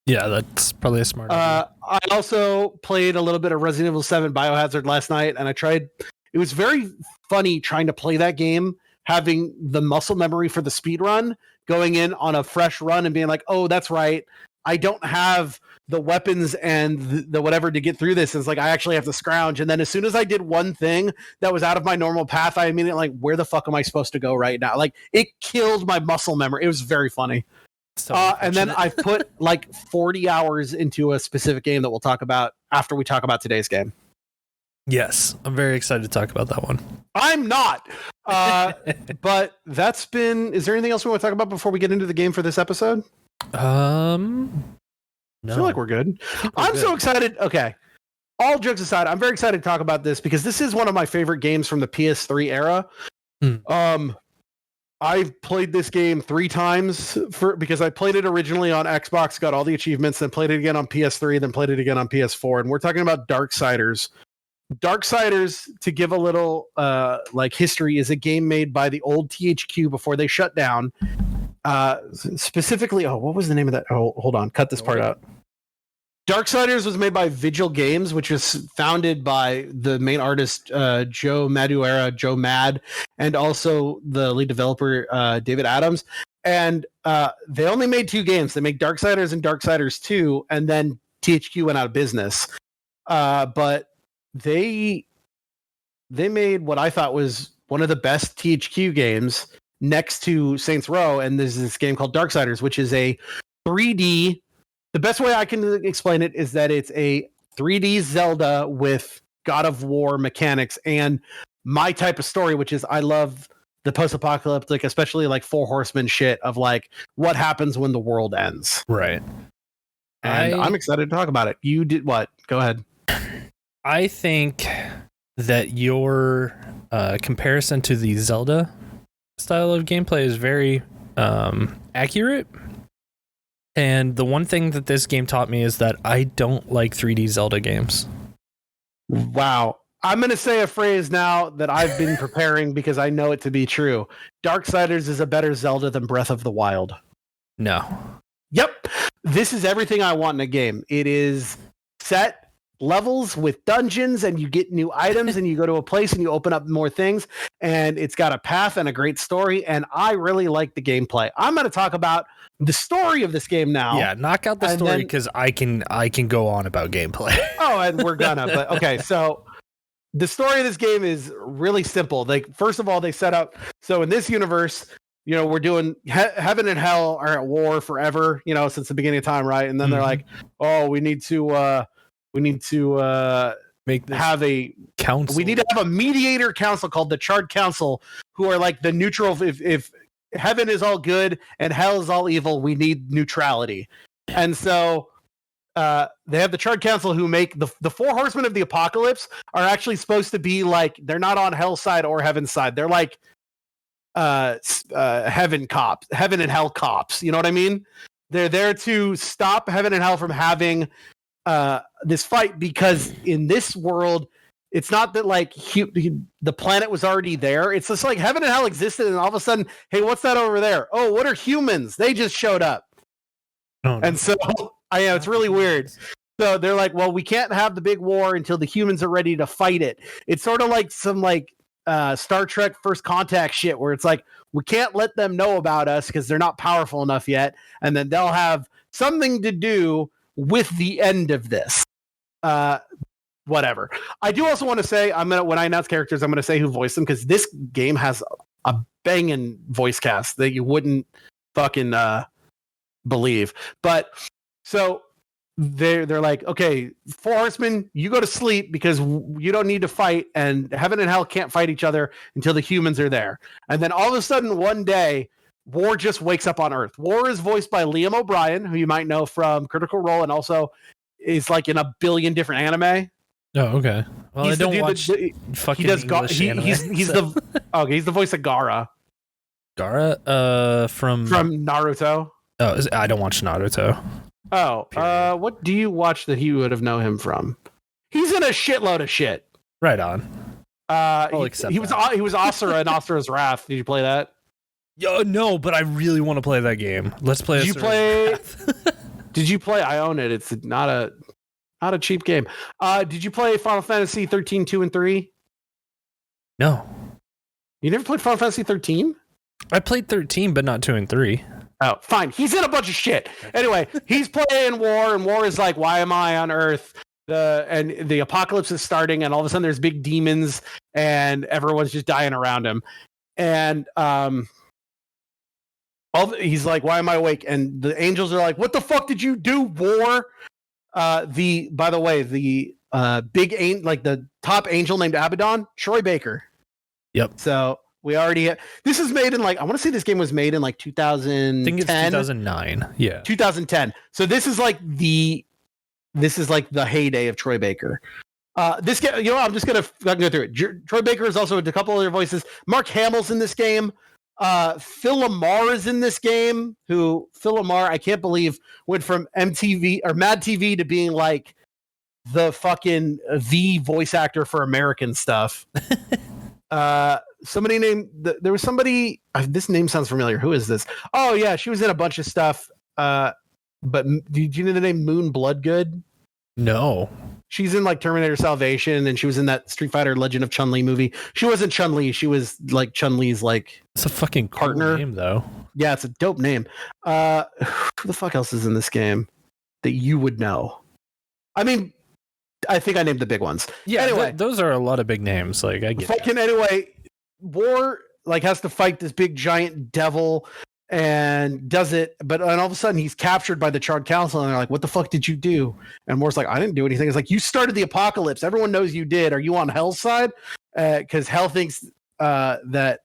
Yeah, that's probably a smart idea. I also played a little bit of Resident Evil 7 Biohazard last night, and it was very funny trying to play that game, having the muscle memory for the speed run, going in on a fresh run and being like, oh, that's right, I don't have the weapons and the whatever to get through this. It's like, I actually have to scrounge. And then as soon as I did one thing that was out of my normal path, I immediately like, where the fuck am I supposed to go right now? Like, it killed my muscle memory. It was very funny. And then I've put like 40 hours into a specific game that we'll talk about after we talk about today's game. Yes, I'm very excited to talk about that one. I'm not. But is there anything else we want to talk about before we get into the game for this episode? No. I feel like we're good. I'm so excited. Okay. All jokes aside, I'm very excited to talk about this because this is one of my favorite games from the PS3 era. I've played this game 3 times because I played it originally on Xbox, got all the achievements, then played it again on PS3, then played it again on PS4. And we're talking about Darksiders. Darksiders, to give a little history, is a game made by the old THQ before they shut down. Specifically, what was the name of that? Oh, hold on, cut this part out. Darksiders was made by Vigil Games, which was founded by the main artist, Joe Madureira, Joe Mad, and also the lead developer, David Adams. And they only made 2 games. They make Darksiders and Darksiders 2, and then THQ went out of business. But they made what I thought was one of the best THQ games next to Saints Row, and there's this game called Darksiders, which is a 3D. The best way I can explain it is that it's a 3D Zelda with God of War mechanics and my type of story, which is I love the post-apocalyptic, especially like Four Horsemen shit of like what happens when the world ends. Right. And I'm excited to talk about it. You did what? Go ahead. I think that your comparison to the Zelda style of gameplay is very accurate. And the one thing that this game taught me is that I don't like 3D Zelda games. Wow. I'm going to say a phrase now that I've been preparing because I know it to be true. Darksiders is a better Zelda than Breath of the Wild. No. Yep. This is everything I want in a game. It is set levels with dungeons, and you get new items, and you go to a place and you open up more things, and it's got a path and a great story, and I really like the gameplay. I'm going to talk about the story of this game now. Yeah, knock out the story because I can go on about gameplay. Oh, and we're gonna. But okay, so the story of this game is really simple. Like, first of all, they set up. So in this universe, you know, we're doing heaven and hell are at war forever. You know, since the beginning of time, right? And then they're like, oh, we need to make this have a council. We need to have a mediator council called the Charred Council, who are like the neutral. If heaven is all good and hell is all evil, we need neutrality. And so they have the Charred Council who make the Four Horsemen of the Apocalypse are actually supposed to be like, they're not on hell's side or heaven's side. They're like heaven and hell cops. You know what I mean? They're there to stop heaven and hell from having this fight, because in this world, it's not that like the planet was already there. It's just like heaven and hell existed, and all of a sudden, hey, what's that over there? Oh, what are humans? They just showed up. Oh, and so I know it's really weird. So they're like, well, we can't have the big war until the humans are ready to fight it. It's sort of like some like Star Trek First Contact shit, where it's like, we can't let them know about us because they're not powerful enough yet, and then they'll have something to do with the end of this. Whatever. I do also want to say, when I announce characters, I'm gonna say who voiced them, because this game has a banging voice cast that you wouldn't fucking believe. But so they're like, okay, Four Horsemen, you go to sleep because you don't need to fight, and heaven and hell can't fight each other until the humans are there. And then all of a sudden, one day, war just wakes up on Earth. War is voiced by Liam O'Brien, who you might know from Critical Role, and also is like in a billion different anime. Oh, okay. Well, I don't watch fucking English anime. He's the voice of Gaara. Gaara from Naruto. Oh, I don't watch Naruto. Oh, what do you watch that he would have known him from? He's in a shitload of shit. Right on. He was Asura in Asura's Wrath. Did you play that? No, but I really want to play that game. Let's play. Did you play? I own it. It's not a cheap game. Did you play Final Fantasy 13, 2, and 3? No. You never played Final Fantasy 13? I played 13, but not 2 and 3. Oh, fine. He's in a bunch of shit. Anyway, he's playing War, and War is like, why am I on Earth? And the apocalypse is starting, and all of a sudden there's big demons, and everyone's just dying around him. And he's like, why am I awake? And the angels are like, what the fuck did you do, War? By the way, the big like the top angel named Abaddon, Troy Baker. Yep. So we already this is made in like, I want to say this game was made in like 2010. I think it's 2009. Yeah. 2010. So this is like the heyday of Troy Baker. This game, you know, I'm just gonna go through it. Troy Baker is also a couple other voices. Mark Hamill's in this game. Phil Lamar is in this game. Phil Lamar, I can't believe, went from MTV or Mad TV to being like the voice actor for American stuff. Somebody named there was somebody. This name sounds familiar. Who is this? Oh yeah, she was in a bunch of stuff. But do you know the name Moon Bloodgood? No. She's in like Terminator Salvation, and she was in that Street Fighter Legend of Chun-Li movie. She wasn't Chun-Li. She was like Chun-Li's like it's a fucking cool partner name though. Yeah, it's a dope name. Who the fuck else is in this game that you would know? I mean, I think I named the big ones. Yeah, anyway, those are a lot of big names. Like I get fucking that. Anyway, War like has to fight this big giant devil and does it, but all of a sudden he's captured by the Charred Council, and they're like, what the fuck did you do? And War's like, I didn't do anything. It's like, you started the apocalypse. Everyone knows you did. Are you on Hell's side? Because Hell thinks that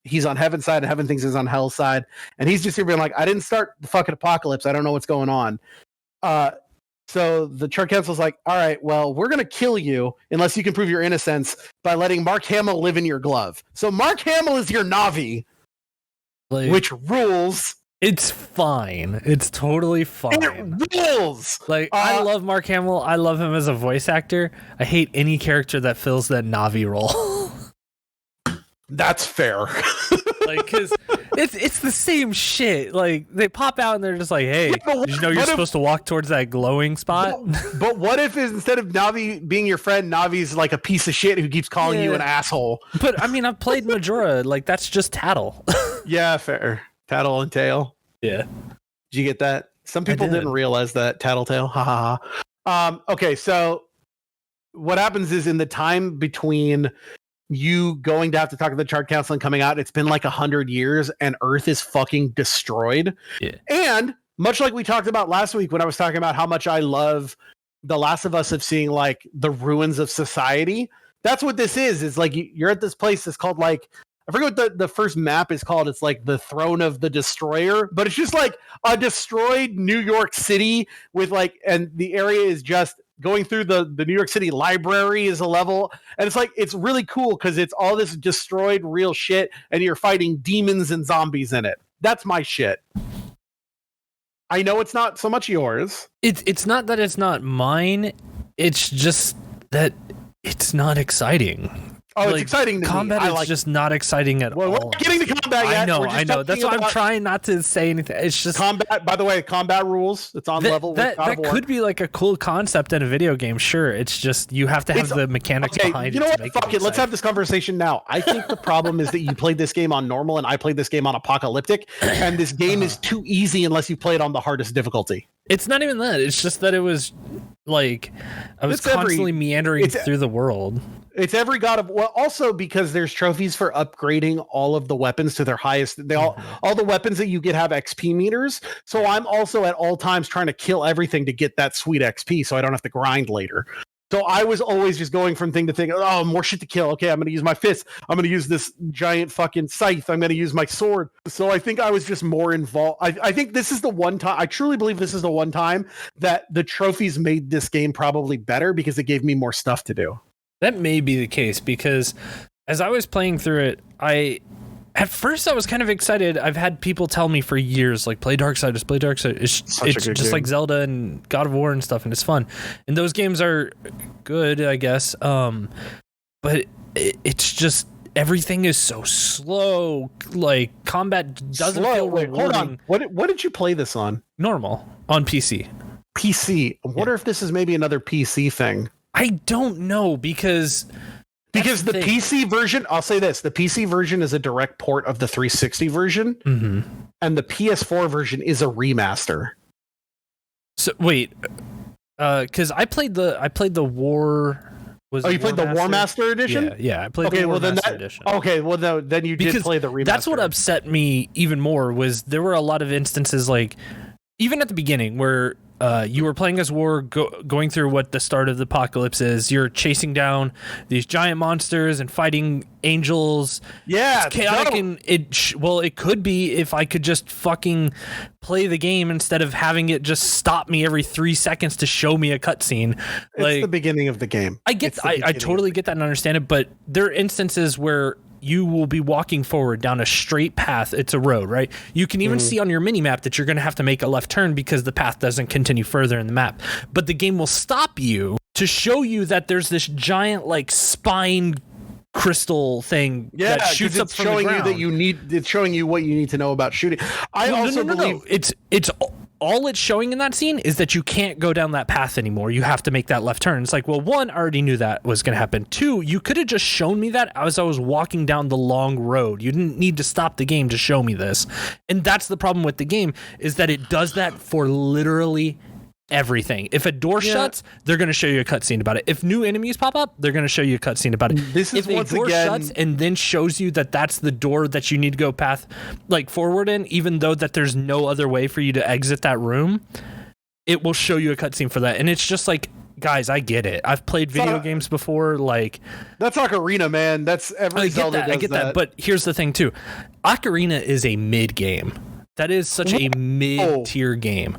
he's on heaven's side and heaven thinks he's on hell's side. And he's just here being like, I didn't start the fucking apocalypse. I don't know what's going on. So the Chart Council's like, all right, well, we're going to kill you unless you can prove your innocence by letting Mark Hamill live in your glove. So Mark Hamill is your Navi, which rules. It's fine. It's totally fine. It rules. Like, I love Mark Hamill. I love him as a voice actor. I hate any character that fills that Navi role. That's fair. Like, because it's the same shit. Like, they pop out and they're just like, hey, did you know you're supposed to walk towards that glowing spot? But what if instead of Navi being your friend, Navi's like a piece of shit who keeps calling you an asshole? But, I mean, I've played Majora. Like, that's just tattle. Yeah, fair. Tattle and tail. Yeah. Did you get that? Some people didn't realize that. Tattletale. Ha ha ha. Okay, so what happens is in the time between you going to have to talk to the Chart Council and coming out, it's been like 100 years and Earth is fucking destroyed. Yeah. And much like we talked about last week when I was talking about how much I love The Last of Us of seeing like the ruins of society, that's what this is. It's like you're at this place that's called like, I forget what the first map is called. It's like the Throne of the Destroyer, but it's just like a destroyed New York City with like, and the area is just going through the New York City library is a level. And it's like, it's really cool because it's all this destroyed real shit and you're fighting demons and zombies in it. That's my shit. I know it's not so much yours. It's not that it's not mine. It's just that it's not exciting. Oh, like, it's exciting to combat me. is just not exciting at all. We're not getting to combat yet. I know. That's why I'm trying not to say anything. It's just combat. By the way, combat rules. It's on level. That could be like a cool concept in a video game. Sure, it's just you have to have the mechanics behind it. You know what? Fuck it. Let's have this conversation now. I think the problem is that you played this game on normal and I played this game on apocalyptic, and this game is too easy unless you play it on the hardest difficulty. It's not even that. It's just that it was like I was constantly meandering through the world. It's every God of also because there's trophies for upgrading all of the weapons to their highest. They all the weapons that you get have XP meters. So I'm also at all times trying to kill everything to get that sweet XP, so I don't have to grind later. So I was always just going from thing to thing. Oh, more shit to kill. Okay, I'm going to use my fist. I'm going to use this giant fucking scythe. I'm going to use my sword. So I think I was just more involved. I think this is the one time. I truly believe this is the one time that the trophies made this game probably better because it gave me more stuff to do. That may be the case because as I was playing through it, at first I was kind of excited. I've had people tell me for years, like, play Darksiders, play Darksiders. It's just like Zelda and God of War and stuff, and it's fun. And those games are good, I guess. But it's just everything is so slow. Like, combat doesn't feel rewarding. Hold on. What did you play this on? Normal on PC. PC. I wonder if this is maybe another PC thing. I don't know because the PC version, I'll say this, the PC version is a direct port of the 360 version, and the PS4 version is a remaster. So wait, because I played the War. You played the War Master edition? Yeah, I played the War Master edition. Okay, well then you did play the remaster. That's what upset me even more was there were a lot of instances like even at the beginning where you were playing as War, going through what the start of the apocalypse is. You're chasing down these giant monsters and fighting angels. Yeah, it's chaotic, and it could be if I could just fucking play the game instead of having it just stop me every 3 seconds to show me a cutscene. It's the beginning of the game. I totally get that and understand it, but there are instances where you will be walking forward down a straight path. It's a road, right? You can even see on your mini map that you're going to have to make a left turn because the path doesn't continue further in the map. But the game will stop you to show you that there's this giant like spine crystal thing that shoots up from the ground. It's showing you what you need to know about shooting. No. It's all it's showing in that scene is that you can't go down that path anymore. You have to make that left turn. It's like, well, one, I already knew that was going to happen. Two, you could have just shown me that as I was walking down the long road. You didn't need to stop the game to show me this. And that's the problem with the game is that it does that for literally everything. If a door shuts, they're going to show you a cutscene about it. If new enemies pop up, they're going to show you a cutscene about it. If a door shuts and then shows you that that's the door that you need to go forward in, even though that there's no other way for you to exit that room, it will show you a cutscene for that. And it's just like guys, I get it. I've played video games before. Like, that's Ocarina, man. That's every Zelda does I get that. But here's the thing too. Ocarina is a mid game. That is such a mid-tier game.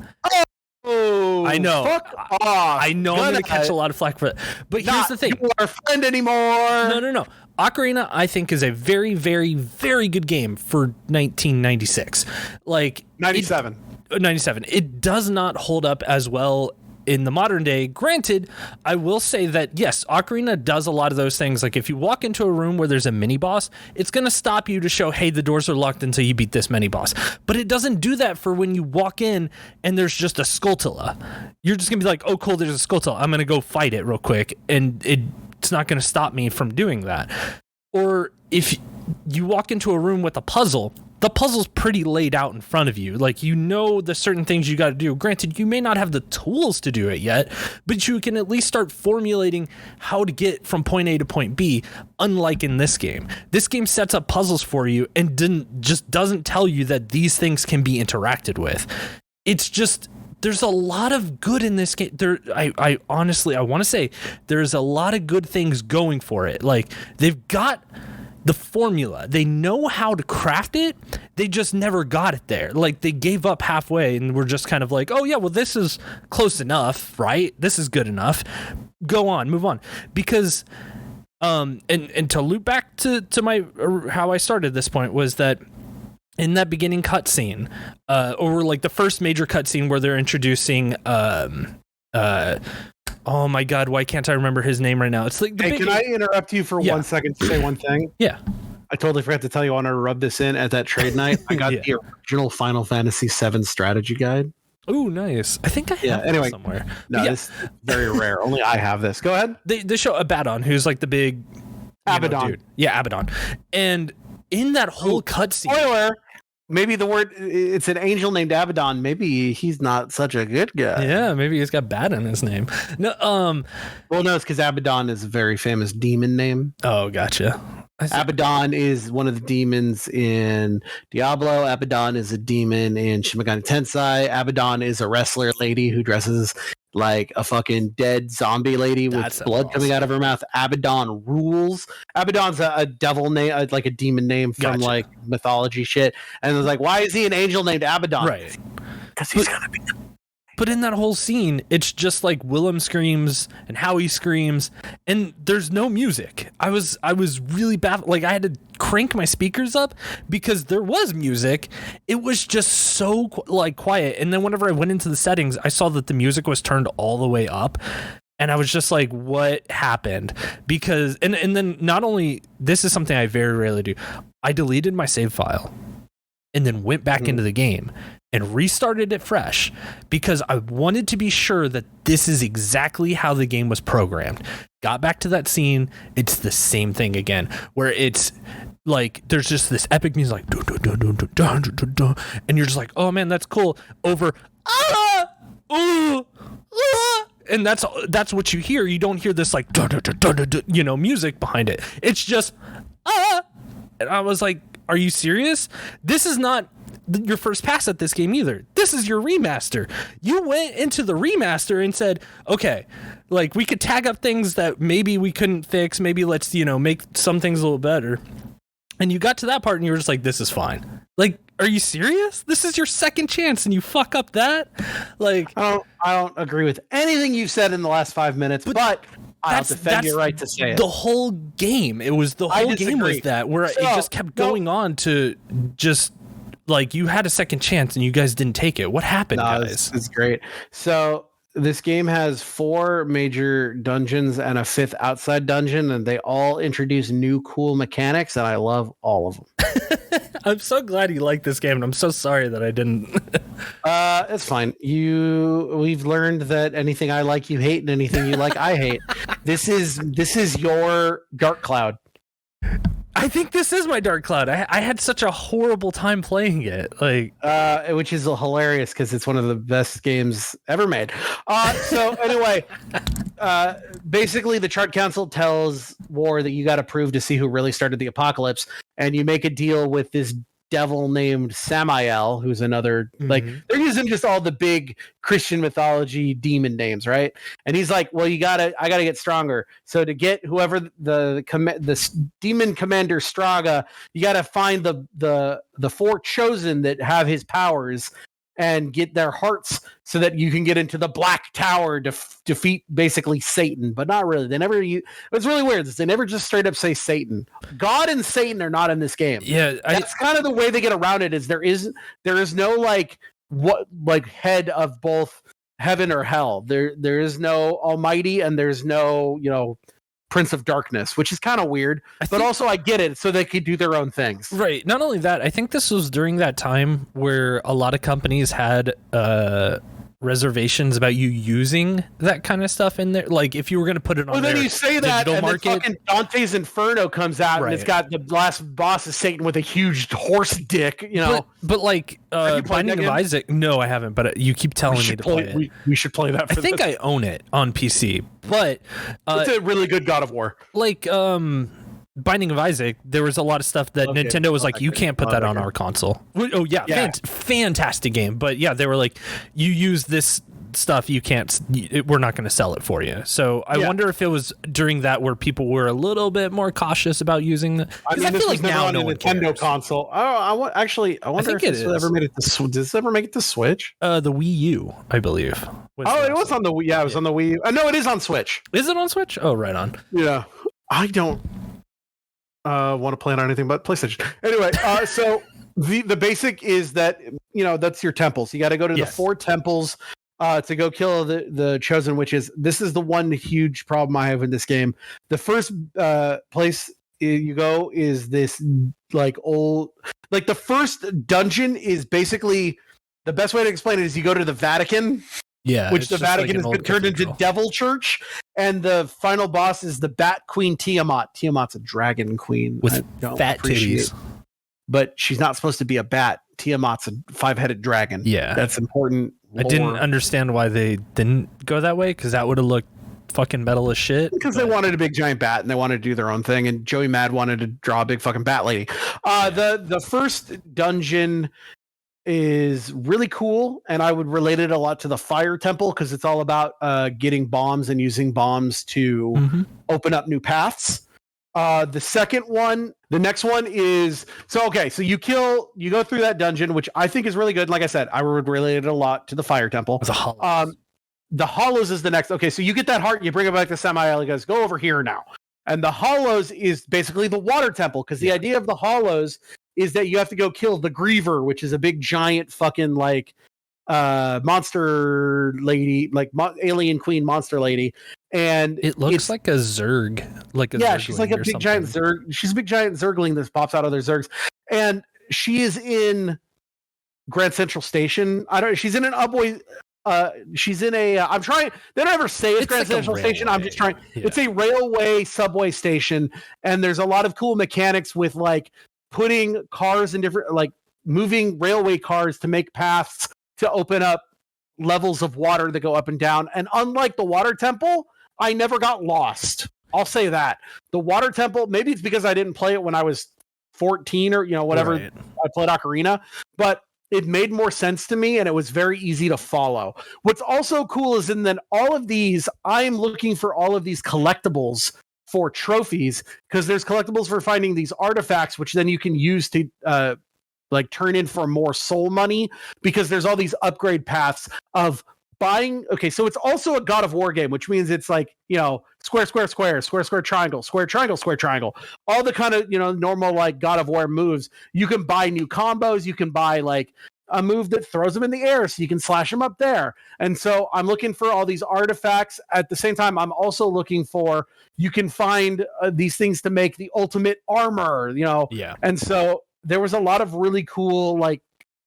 Oh, I know. Fuck off. I know I'm going to catch a lot of flack for it. But here's the thing. You are a friend anymore. No. Ocarina, I think, is a very, very, very good game for 1996. Like 97. 97. It does not hold up as well in the modern day. Granted, I will say that, yes, Ocarina does a lot of those things. Like if you walk into a room where there's a mini boss, it's going to stop you to show, hey, the doors are locked until you beat this mini boss. But it doesn't do that for when you walk in and there's just a Skulltula. You're just going to be like, oh, cool, there's a Skulltula. I'm going to go fight it real quick. And it's not going to stop me from doing that. Or if you walk into a room with a puzzle, the puzzle's pretty laid out in front of you. Like, you know the certain things you got to do. Granted, you may not have the tools to do it yet, but you can at least start formulating how to get from point A to point B, unlike in this game. This game sets up puzzles for you and doesn't tell you that these things can be interacted with. It's just, there's a lot of good in this game. I honestly, I want to say there's a lot of good things going for it. Like, they've got the formula. They know how to craft it. They just never got it there. Like, they gave up halfway and were just kind of like, oh yeah, well, this is close enough, right? This is good enough. Go on, move on. Because, and to loop back to my, how I started this point was that in that beginning cutscene, or like the first major cutscene where they're introducing, oh my God, why can't I remember his name right now? It's like can I interrupt you for 1 second to say one thing? Yeah. I totally forgot to tell you, I want to rub this in at that trade night. I got the original Final Fantasy VII strategy guide. Oh, nice. I think I have it somewhere. No, this is very rare. Only I have this. Go ahead. They show Abaddon, who's like the big Abaddon. Dude. Yeah, Abaddon. And in that whole cutscene, spoiler, maybe it's an angel named Abaddon. Maybe he's not such a good guy. Yeah, maybe he's got bad in his name. No, well, no, it's because Abaddon is a very famous demon name. Oh, gotcha. Abaddon is one of the demons in Diablo. Abaddon is a demon in Shin Megami Tensei. Abaddon is a wrestler lady who dresses like a fucking dead zombie lady with blood coming out of her mouth. Abaddon rules. Abaddon's a devil name, like a demon name from like mythology shit. And it's like, why is he an angel named Abaddon? Right. Because he's gonna be. But in that whole scene, it's just like Willem screams and Howie screams, and there's no music. I was really baffled. Like, I had to crank my speakers up because there was music. It was just so like quiet. And then whenever I went into the settings, I saw that the music was turned all the way up. And I was just like, what happened? Because, and then not only, this is something I very rarely do. I deleted my save file and then went back into the game and restarted it fresh because I wanted to be sure that this is exactly how the game was programmed. Got back to that scene. It's the same thing again, where it's like, there's just this epic music, like, dun, dun, dun, dun, dun, dun, dun, dun, and you're just like, oh man, that's cool. Over, and that's what you hear. You don't hear this like, dun, dun, dun, dun, dun, dun, music behind it. It's just, and I was like, are you serious? This is not your first pass at this game either. This is your remaster. You went into the remaster and said, okay, like, we could tag up things that maybe we couldn't fix. Maybe let's, make some things a little better. And you got to that part and you were just like, this is fine. Like, are you serious? This is your second chance and you fuck up that? Like, I don't agree with anything you've said in the last 5 minutes, but I'll defend your right to say it. The whole game. It was the whole game was that, where it just kept going on to just, like, you had a second chance and you guys didn't take it. What happened, guys? It's great. So this game has 4 major dungeons and a 5th outside dungeon, and they all introduce new cool mechanics, and I love all of them. I'm so glad you like this game, and I'm so sorry that I didn't. It's fine. We've learned that anything I like, you hate, and anything you like, I hate. This is your Dark Cloud. I think this is my Dark Cloud. I had such a horrible time playing it, like, which is hilarious because it's one of the best games ever made. So anyway, basically the Chart Council tells War that you got to prove to see who really started the apocalypse, and you make a deal with this devil named Samael, who's another like they're using just all the big Christian mythology demon names, right? And he's like, well, I gotta get stronger. So to get whoever the demon commander Straga, you gotta find the four chosen that have his powers and get their hearts so that you can get into the Black Tower to defeat basically Satan, but not really. It's really weird. They never just straight up say Satan. God and Satan are not in this game. Yeah, that's kind of the way they get around it. Is there is no like head of both heaven or hell. There is no Almighty and there's no Prince of Darkness, which is kind of weird, but also I get it, so they could do their own things. Right. Not only that, I think this was during that time where a lot of companies had reservations about you using that kind of stuff in there. Like if you were going to put it on then you say that, and market, then fucking Dante's Inferno comes out, and it's got the last boss is Satan with a huge horse dick, But like Binding of Isaac, no, I haven't. But you keep telling me to play it. We should play that. I think I own it on PC, but it's a really good God of War. Like Binding of Isaac, there was a lot of stuff that Nintendo was like, you can't put that on our console. Oh yeah. Fantastic game, but yeah, they were like, you use this stuff, you can't. We're not going to sell it for you. So I wonder if it was during that where people were a little bit more cautious about using the. I feel like now on a Nintendo console. Oh, I wonder if this ever made it to. Did this ever make it to Switch? The Wii U, I believe. It was on the Wii. Yeah, it was on the Wii U. No, it is on Switch. Is it on Switch? Oh, right on. Yeah, I don't want to play on anything but PlayStation. Anyway, so the basic is that that's your temples. You got to go to the 4 temples to go kill the chosen witches. This is the one huge problem I have in this game. The first place you go is this the first dungeon is basically, the best way to explain it is you go to the Vatican. Yeah, which the Vatican has been turned into Devil Church, and the final boss is the Bat Queen Tiamat. Tiamat's a dragon queen with fat titties, but she's not supposed to be a bat. Tiamat's a 5-headed dragon. Yeah, that's important. I didn't understand why they didn't go that way, because that would have looked fucking metal as shit. Because they wanted a big giant bat and they wanted to do their own thing, and Joey Mad wanted to draw a big fucking bat lady. The first dungeon is really cool, and I would relate it a lot to the Fire Temple, because it's all about getting bombs and using bombs to open up new paths. The next one is so you go through that dungeon, which I think is really good. Like I said, I would relate it a lot to the Fire Temple. The Hollows is the next. Okay, so you get that heart, you bring it back to Samael, he goes, go over here now. And the Hollows is basically the Water Temple, because the idea of the Hollows is that you have to go kill the Griever, which is a big giant fucking monster lady, alien queen monster lady. And it looks like a Zerg. She's like a big giant Zerg. She's a big giant Zergling that pops out of their Zergs. And she is in Grand Central Station. She's in an Ubway. She's in a. I'm trying. They don't ever say it's Grand Central Station. I'm just trying. Yeah. It's a railway subway station, and there's a lot of cool mechanics with putting cars in different, moving railway cars to make paths to open up levels of water that go up and down. And unlike the Water Temple, I never got lost. I'll say that. The Water Temple, maybe it's because I didn't play it when I was 14 or whatever. Right. I played Ocarina, but it made more sense to me, and it was very easy to follow. What's also cool is in then all of these, I'm looking for all of these collectibles for trophies, because there's collectibles for finding these artifacts, which then you can use to turn in for more soul money, because there's all these upgrade paths of buying. Okay, so it's also a God of War game, which means it's square, square, square, square, square, triangle, square, triangle, square, triangle, all the kind of normal God of War moves. You can buy new combos, you can buy a move that throws them in the air so you can slash them up there. And so I'm looking for all these artifacts. At the same time, I'm also looking for, you can find these things to make the ultimate armor, Yeah. And so there was a lot of really cool,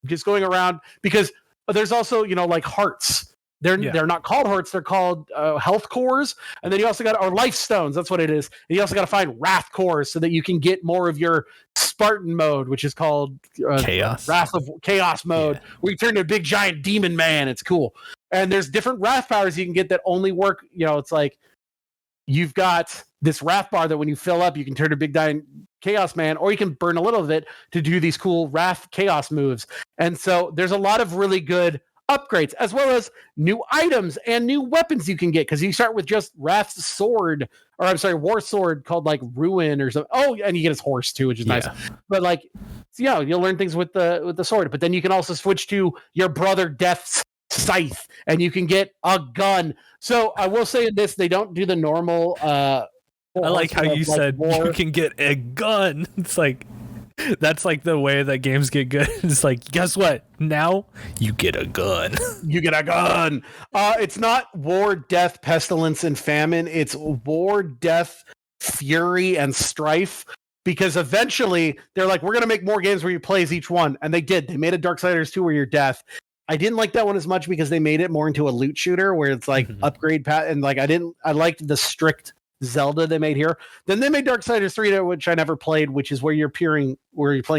just going around, because there's also, hearts. They're not called hearts. They're called health cores. And then you also got, or life stones. That's what it is. And you also got to find wrath cores so that you can get more of your Spartan mode, which is called chaos. Wrath of Chaos mode, where you turn into a big giant demon man. It's cool. And there's different wrath powers you can get that only work. It's you've got this wrath bar that when you fill up, you can turn a big giant Chaos Man, or you can burn a little of it to do these cool Wrath Chaos moves. And so there's a lot of really good upgrades, as well as new items and new weapons you can get, because you start with just Wrath's sword, or I'm sorry, War Sword called like Ruin or something. Oh, and you get his horse too, which is nice. But like, so, yeah, you'll learn things with the sword. But then you can also switch to your brother Death's scythe, and you can get a gun. So I will say this: they don't do the normal. I like how you said you can get a gun. It's like that's like the way that games get good. It's like, guess what? Now you get a gun. You get a gun. It's not war, death, pestilence, and famine. It's war, death, fury, and strife. Because eventually they're like, we're going to make more games where you play as each one. And they did. They made a Darksiders 2 where you're death. I didn't like that one as much because they made it more into a loot shooter where it's like upgrade path. And like, I liked the strict Zelda they made here. Then they made Darksiders 3, which I never played, which is where you're playing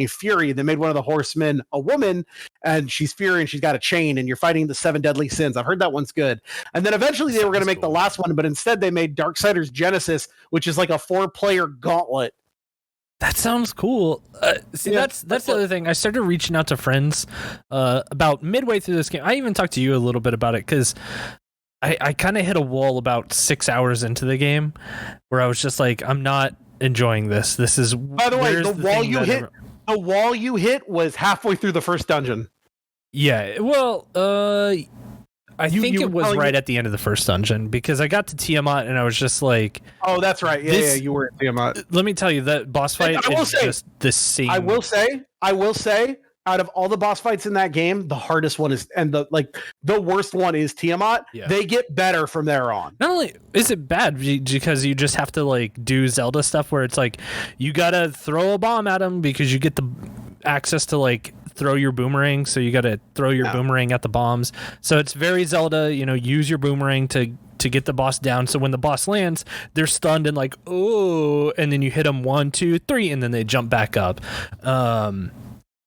Fury. They made one of the horsemen a woman, and she's Fury, and she's got a chain, and you're fighting the 7 deadly sins. I've heard that one's good. And then eventually they were going to make the last one, but instead they made Darksiders Genesis, which is like a 4-player gauntlet. That sounds cool. That's the other thing. I started reaching out to friends about midway through this game. I even talked to you a little bit about it because I kind of hit a wall about 6 hours into the game where I was just like, I'm not enjoying this. This is, by the way, the wall you hit was halfway through the first dungeon. Yeah. Well, I think it was right at the end of the first dungeon because I got to Tiamat and I was just like, oh, that's right. Yeah, you were at Tiamat. Let me tell you, that boss fight is just the same. I will say, out of all the boss fights in that game, the hardest one is, and the worst one is Tiamat. Yeah. They get better from there on. Not only is it bad because you just have to like do Zelda stuff where it's like you gotta throw a bomb at them because you get the access to like throw your boomerang, so you gotta throw your boomerang at the bombs. So it's very Zelda, use your boomerang to get the boss down, so when the boss lands they're stunned and like, oh, and then you hit them 1, 2, 3 and then they jump back up.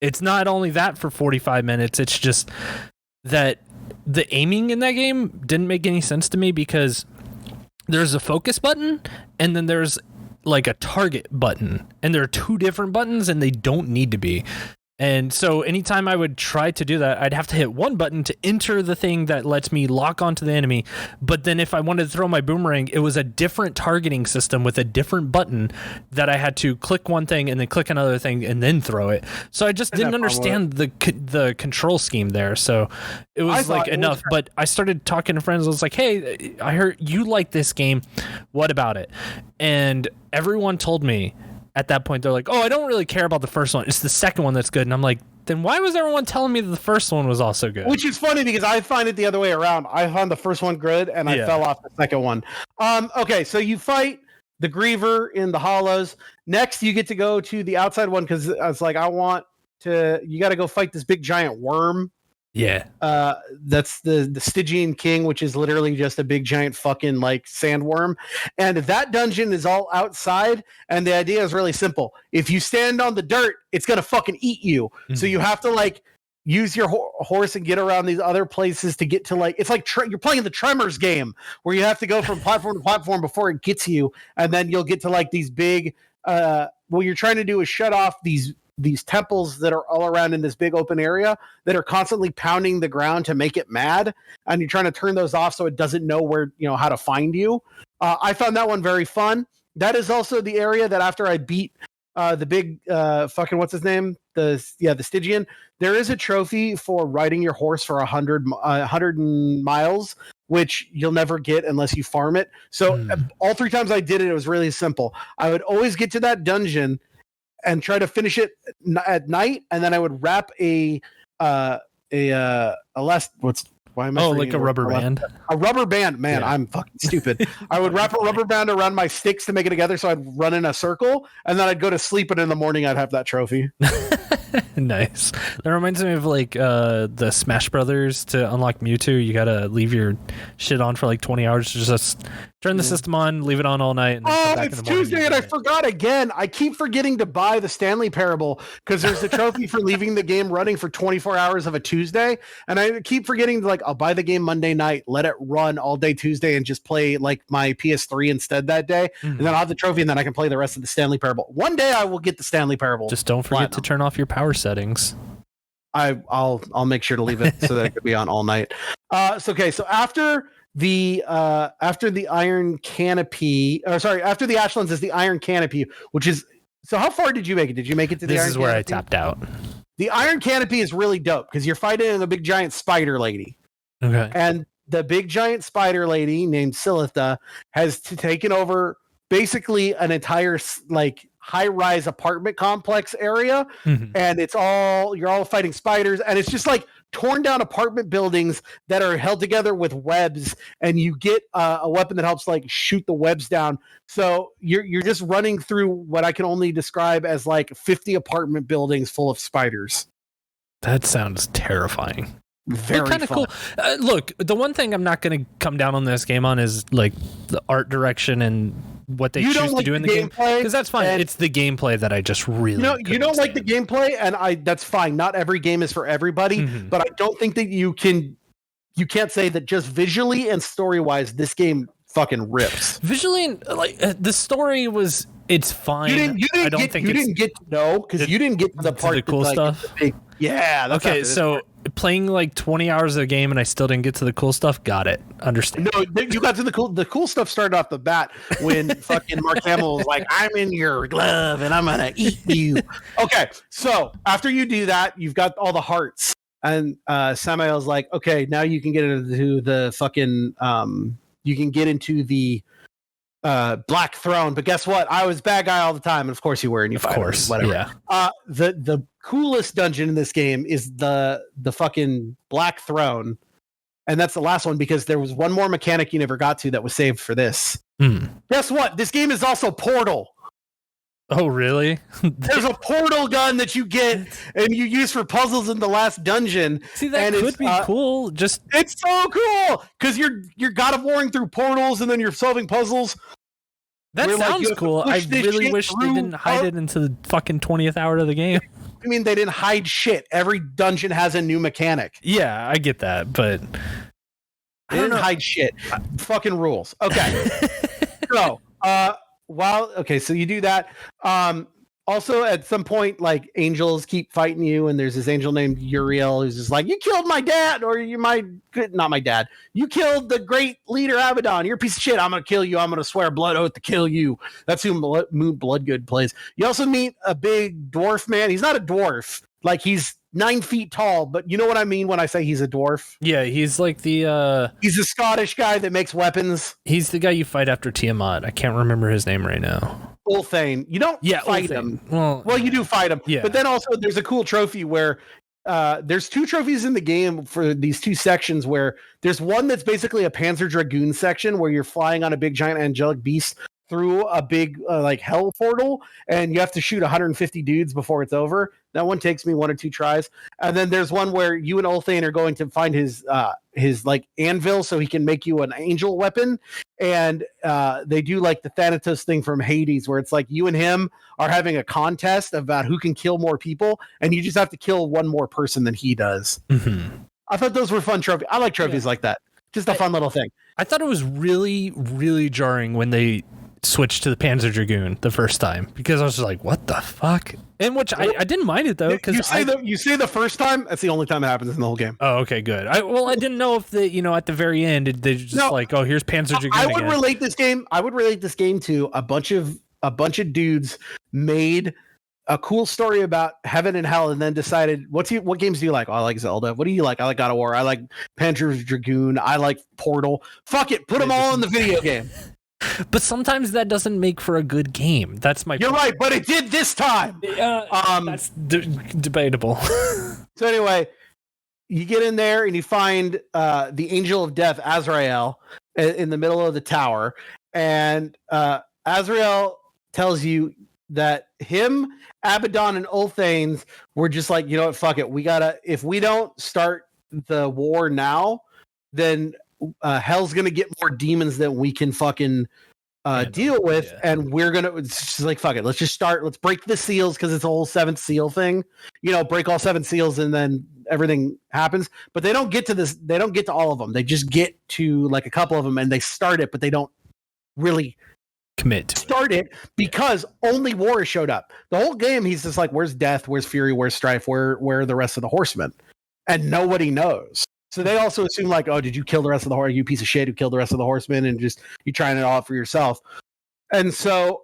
It's not only that for 45 minutes, it's just that the aiming in that game didn't make any sense to me because there's a focus button and then there's like a target button, and there are 2 different buttons and they don't need to be. And so anytime I would try to do that, I'd have to hit one button to enter the thing that lets me lock onto the enemy. But then if I wanted to throw my boomerang, it was a different targeting system with a different button that I had to click one thing and then click another thing and then throw it. So I just didn't understand the control scheme there. So it was like enough. But I started talking to friends. I was like, hey, I heard you like this game. What about it? And everyone told me, at that point, they're like, oh, I don't really care about the first one. It's the second one that's good. And I'm like, then why was everyone telling me that the first one was also good? Which is funny because I find it the other way around. I found the first one good and I fell off the second one. Okay, so you fight the Griever in the Hollows. Next, you get to go to the outside one because I was like, you got to go fight this big giant worm. Yeah. That's the Stygian King, which is literally just a big giant fucking like sandworm. And that dungeon is all outside. And the idea is really simple. If you stand on the dirt, it's going to fucking eat you. Mm-hmm. So you have to like use your horse and get around these other places to get to like, it's like you're playing the Tremors game where you have to go from platform to platform before it gets you. And then you'll get to like these big, what you're trying to do is shut off these temples that are all around in this big open area that are constantly pounding the ground to make it mad. And you're trying to turn those off so it doesn't know where, how to find you. I found that one very fun. That is also the area that after I beat the big fucking, what's his name? The Stygian, there is a trophy for riding your horse for 100 miles, which you'll never get unless you farm it. So all 3 times I did it was really simple. I would always get to that dungeon and try to finish it at night, and then I would wrap a rubber band. A rubber band, man. Yeah. I'm fucking stupid. I would wrap a rubber band around my sticks to make it together, so I'd run in a circle, and then I'd go to sleep, and in the morning I'd have that trophy. Nice. That reminds me of like the Smash Brothers. To unlock Mewtwo, you gotta leave your shit on for like 20 hours. Just turn the system on, leave it on all night, and then come back it's in the morning. Tuesday and I forgot again. I keep forgetting to buy the Stanley Parable because there's a trophy for leaving the game running for 24 hours of a Tuesday. And I keep forgetting to like, I'll buy the game Monday night, let it run all day Tuesday and just play like my PS3 instead that day. And then I'll have the trophy and then I can play the rest of the Stanley Parable. One day I will get the Stanley Parable. Just don't forget to turn off your power settings. I'll make sure to leave it so that it could be on all night. So after the Iron Canopy, after the Ashlands is the Iron Canopy, which is, so how far did you make it? Did you make it to the Iron Canopy? This is where I tapped out. The Iron Canopy is really dope because you're fighting a big giant spider lady. Okay. And the big giant spider lady named Silitha has taken over basically an entire like high-rise apartment complex area, and you're all fighting spiders, and it's just like torn down apartment buildings that are held together with webs, and you get a weapon that helps like shoot the webs down. So you're just running through what I can only describe as like 50 apartment buildings full of spiders. That sounds terrifying. Very kind of cool. Look, the one thing I'm not going to come down on this game on is like the art direction and what they choose to do in the game, because that's fine. It's the gameplay that I just really you don't like the gameplay, and that's fine. Not every game is for everybody, but I don't think that you can't say that just visually and story wise this game fucking rips. Visually, and like the story was, it's fine. You didn't get to know because you didn't get to the part the cool stuff. That's okay. So playing like 20 hours of a game and I still didn't get to the cool stuff. Got it. Understand. No, you got to the cool stuff started off the bat when fucking Mark Hamill was like, I'm in your glove and I'm gonna eat you. Okay, so after you do that, you've got all the hearts, and Samael's like, okay, now you can get into the fucking you can get into the Black Throne, but guess what? I was bad guy all the time, and of course you were, and you fight him, whatever. Yeah. The coolest dungeon in this game is the fucking Black Throne, and that's the last one because there was one more mechanic you never got to that was saved for this. Guess what? This game is also Portal. Oh, really? There's a portal gun that you get and you use for puzzles in the last dungeon. See, that could be cool. It's so cool because you're God of Warring through portals and then you're solving puzzles. That sounds cool. I really wish they didn't hide it into the fucking 20th hour of the game. I mean, they didn't hide shit. Every dungeon has a new mechanic. Yeah, I get that, but they didn't hide shit. Fucking rules. Okay. So, so you do that. Also, at some point, like angels keep fighting you, and there's this angel named Uriel who's just like, "You killed my dad, or not my dad. You killed the great leader Abaddon. You're a piece of shit. I'm gonna kill you. I'm gonna swear a blood oath to kill you." That's who Moon Bloodgood plays. You also meet a big dwarf man. He's not a dwarf. Like he's 9 feet tall, but you know what I mean when I say he's a dwarf. Yeah, he's like the he's a Scottish guy that makes weapons. He's the guy you fight after Tiamat. I can't remember his name right now. Ulthane. You don't fight him. Well, you do fight him. Yeah. But then also there's a cool trophy where there's 2 trophies in the game for these 2 sections where there's one that's basically a Panzer Dragoon section where you're flying on a big giant angelic beast through a big like hell portal, and you have to shoot 150 dudes before it's over. That one takes me 1 or 2 tries. And then there's one where you and Ulthane are going to find his like anvil so he can make you an angel weapon. And they do like the Thanatos thing from Hades where it's like you and him are having a contest about who can kill more people, and you just have to kill one more person than he does. I thought those were fun trophies. I like trophies like that. Just a fun little thing. I thought it was really, really jarring when they switched to the Panzer Dragoon the first time, because I was just like, what the fuck? And which I didn't mind it though, because you say the first time, that's the only time it happens in the whole game. Oh, okay, good. I didn't know if at the very end they just like, oh, here's Panzer Dragoon. I would relate this game to a bunch of dudes made a cool story about heaven and hell, and then decided what games do you like? Oh, I like Zelda. What do you like? I like God of War. I like Panzer Dragoon. I like Portal. Fuck it, put them all in the video game. But sometimes that doesn't make for a good game. That's my point. You're right, but it did this time. That's debatable. So anyway, you get in there and you find the Angel of Death, Azrael, in the middle of the tower. And Azrael tells you that him, Abaddon, and Ulthanes were just like, you know what, fuck it. If we don't start the war now, then hell's gonna get more demons than we can fucking deal with, and we're gonna. It's just like, fuck it. Let's just start. Let's break the seals because it's a whole 7th seal thing. Break all 7 seals, and then everything happens. But they don't get to this. They don't get to all of them. They just get to like a couple of them, and they start it, but they don't really commit to start it because only War showed up. The whole game, he's just like, "Where's Death? Where's Fury? Where's Strife? Where are the rest of the Horsemen?" And nobody knows. So they also assume like, oh, did you kill the rest of the horse? You piece of shit who killed the rest of the horsemen, and just you trying it all out for yourself. And so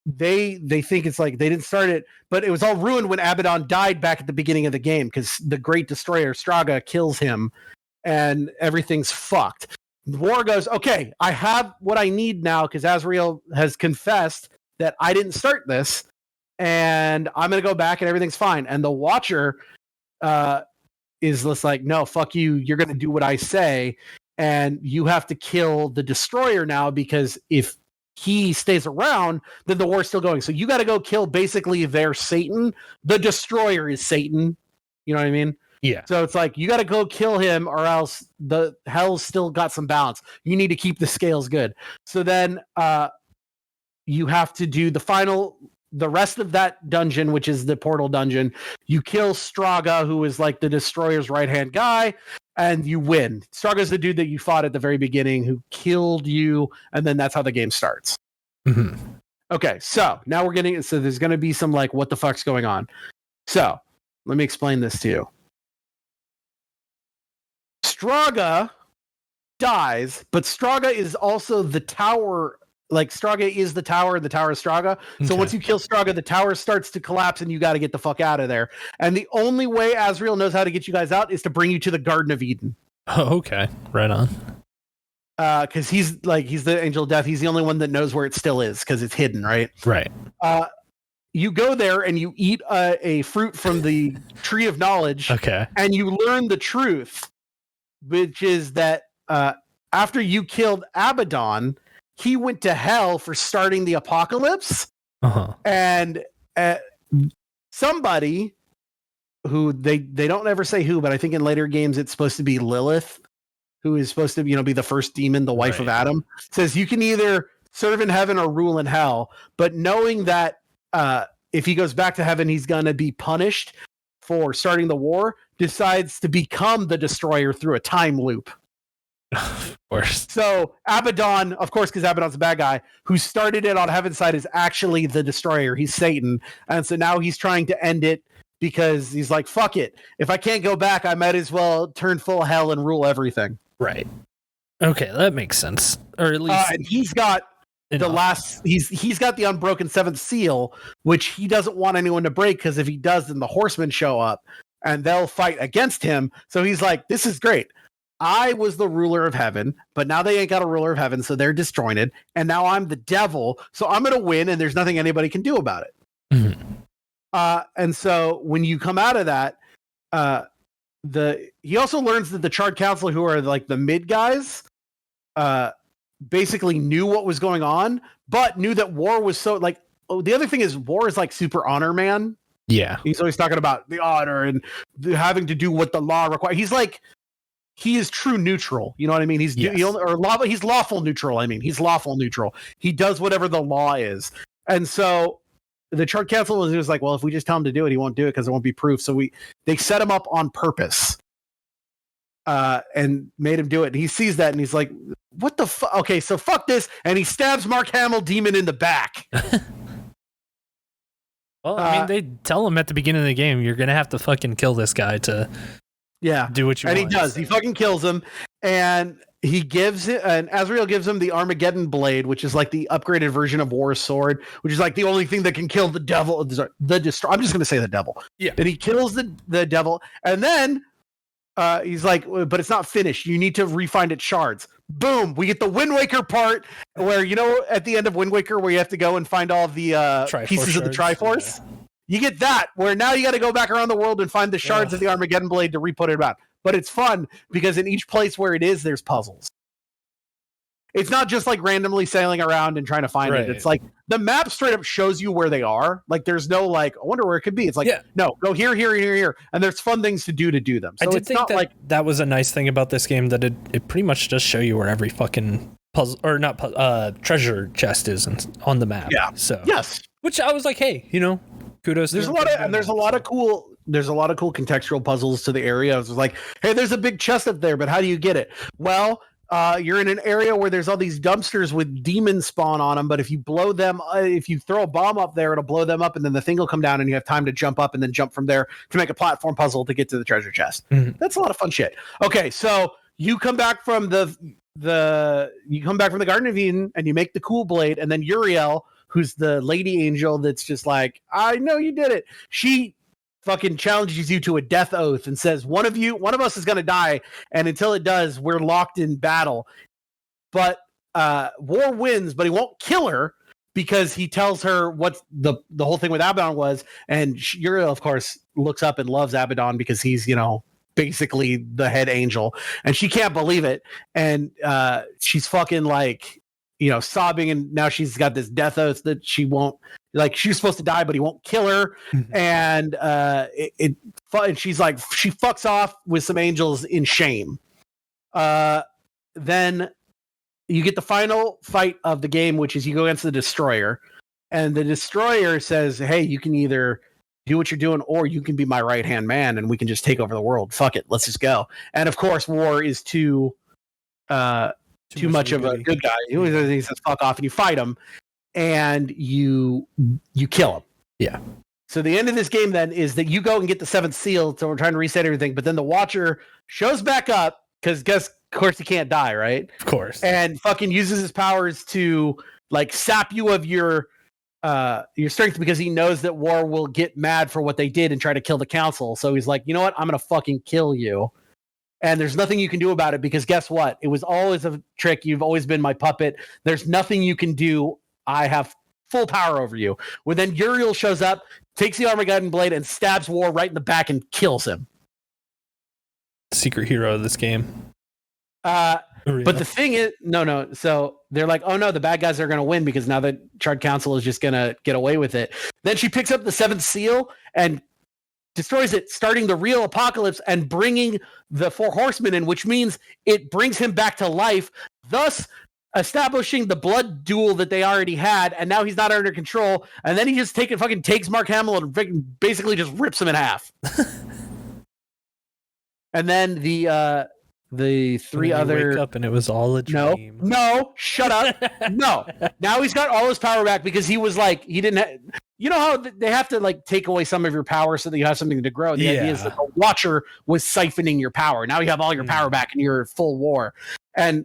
they think it's like they didn't start it, but it was all ruined when Abaddon died back at the beginning of the game because the Great Destroyer Straga kills him, and everything's fucked. The War goes, okay, I have what I need now because Azrael has confessed that I didn't start this, and I'm gonna go back and everything's fine. And the Watcher is just like, no, fuck you. You're going to do what I say. And you have to kill the Destroyer now because if he stays around, then the war's still going. So you got to go kill basically their Satan. The Destroyer is Satan. You know what I mean? Yeah. So it's like, you got to go kill him or else the hell's still got some balance. You need to keep the scales good. So then you have to do the rest of that dungeon, which is the portal dungeon. You kill Straga, who is like the Destroyer's right-hand guy, and you win. Straga's the dude that you fought at the very beginning who killed you, and then that's how the game starts. Mm-hmm. Okay, so now there's going to be some like, what the fuck's going on? So let me explain this to you. Straga dies, but Straga is also the tower. Like, Straga is the tower of Straga. So once you kill Straga, the tower starts to collapse and you got to get the fuck out of there. And the only way Azrael knows how to get you guys out is to bring you to the Garden of Eden. Oh, okay. Right on. Because he's the Angel of Death. He's the only one that knows where it still is because it's hidden, right? Right. You go there and you eat a fruit from the Tree of Knowledge. Okay. And you learn the truth, which is that after you killed Abaddon, he went to hell for starting the apocalypse. Uh-huh. And somebody who they don't ever say who, but I think in later games it's supposed to be Lilith, who is supposed to be the first demon, the wife of Adam, says you can either serve in heaven or rule in hell, but knowing that if he goes back to heaven he's going to be punished for starting the war, decides to become the Destroyer through a time loop. Of course. So Abaddon, of course, because Abaddon's a bad guy, who started it on Heaven's side is actually the Destroyer. He's Satan. And so now he's trying to end it because he's like, fuck it. If I can't go back, I might as well turn full hell and rule everything. Right. Okay, that makes sense. Or at least and he's got he's got the unbroken 7th seal, which he doesn't want anyone to break because if he does, then the horsemen show up and they'll fight against him. So he's like, this is great. I was the ruler of heaven, but now they ain't got a ruler of heaven, so they're disjointed. And now I'm the devil, so I'm going to win, and there's nothing anybody can do about it. Mm-hmm. And so when you come out of that, he also learns that the Charred Council, who are like the mid guys, basically knew what was going on, but knew that War was so like. Oh, the other thing is War is like super honor man. Yeah, he's always talking about the honor and having to do what the law requires. He's like. He is true neutral. You know what I mean? He's lawful neutral. I mean, he's lawful neutral. He does whatever the law is. And so the Charred Council was like, well, if we just tell him to do it, he won't do it because there won't be proof. So they set him up on purpose and made him do it. And he sees that and he's like, what the fuck? Okay, so fuck this. And he stabs Mark Hamill Demon in the back. Well, I mean, they tell him at the beginning of the game, you're going to have to fucking kill this guy to... Yeah, do what you want. And he does. He fucking kills him, and Azrael gives him the Armageddon blade, which is like the upgraded version of War's sword, which is like the only thing that can kill the devil. The Destroyer. I'm just going to say the devil. Yeah. And he kills the devil, and then he's like, but it's not finished. You need to refine its shards. Boom! We get the Wind Waker part, where at the end of Wind Waker, where you have to go and find all the pieces of the Triforce. Yeah. You get that, where now you got to go back around the world and find the shards of the Armageddon blade to re-put it back. But it's fun, because in each place where it is, there's puzzles. It's not just like randomly sailing around and trying to find it. It's like the map straight up shows you where they are. Like there's no like, I wonder where it could be. It's like, no, go here, here, here, here. And there's fun things to do them. So I did it's think not like that was a nice thing about this game, that it pretty much does show you where every fucking puzzle or not treasure chest is on the map. Yeah. So yes. Which I was like, hey, kudos. There's a lot of cool contextual puzzles to the area. It's like, hey, there's a big chest up there, but how do you get it? Well, you're in an area where there's all these dumpsters with demons spawn on them, but if you blow them, if you throw a bomb up there, it'll blow them up, and then the thing will come down, and you have time to jump up and then jump from there to make a platform puzzle to get to the treasure chest. Mm-hmm. That's a lot of fun shit. Okay, so you come back from the Garden of Eden, and you make the cool blade, and then Uriel, who's the lady angel that's just like, I know you did it. She fucking challenges you to a death oath and says, one of us is going to die, and until it does, we're locked in battle. But War wins, but he won't kill her because he tells her what the whole thing with Abaddon was, and Uriel, of course, looks up and loves Abaddon because he's, basically the head angel, and she can't believe it, and she's fucking like, sobbing, and now she's got this death oath that she won't, like, she's supposed to die, but he won't kill her. And she's like, she fucks off with some angels in shame. Then you get the final fight of the game, which is you go against the Destroyer, and the Destroyer says, hey, you can either do what you're doing, or you can be my right-hand man, and we can just take over the world. Fuck it, let's just go. And of course, War is too much of a good guy. He says fuck off, and you fight him, and you kill him. Yeah. So the end of this game then is that you go and get the 7th seal, so we're trying to reset everything, but then the Watcher shows back up, because of course he can't die, right? Of course. And fucking uses his powers to like sap you of your strength, because he knows that War will get mad for what they did and try to kill the council. So he's like, you know what? I'm going to fucking kill you. And there's nothing you can do about it, because guess what? It was always a trick. You've always been my puppet. There's nothing you can do. I have full power over you. Well, then Uriel shows up, takes the Armageddon blade, and stabs War right in the back and kills him. Secret hero of this game. But the thing is, no. So they're like, oh no, the bad guys are going to win, because now the Charred Council is just going to get away with it. Then she picks up the 7th seal and destroys it, starting the real apocalypse and bringing the 4 horsemen in, which means it brings him back to life, thus establishing the blood duel that they already had, and now he's not under control. And then he just fucking takes Mark Hamill and basically just rips him in half. And then the 3 other wake up and it was all a dream. No, shut up. No. Now he's got all his power back, because he was like, he didn't you know how they have to like take away some of your power so that you have something to grow. The idea is that the Watcher was siphoning your power. Now you have all your power back and you're full War. And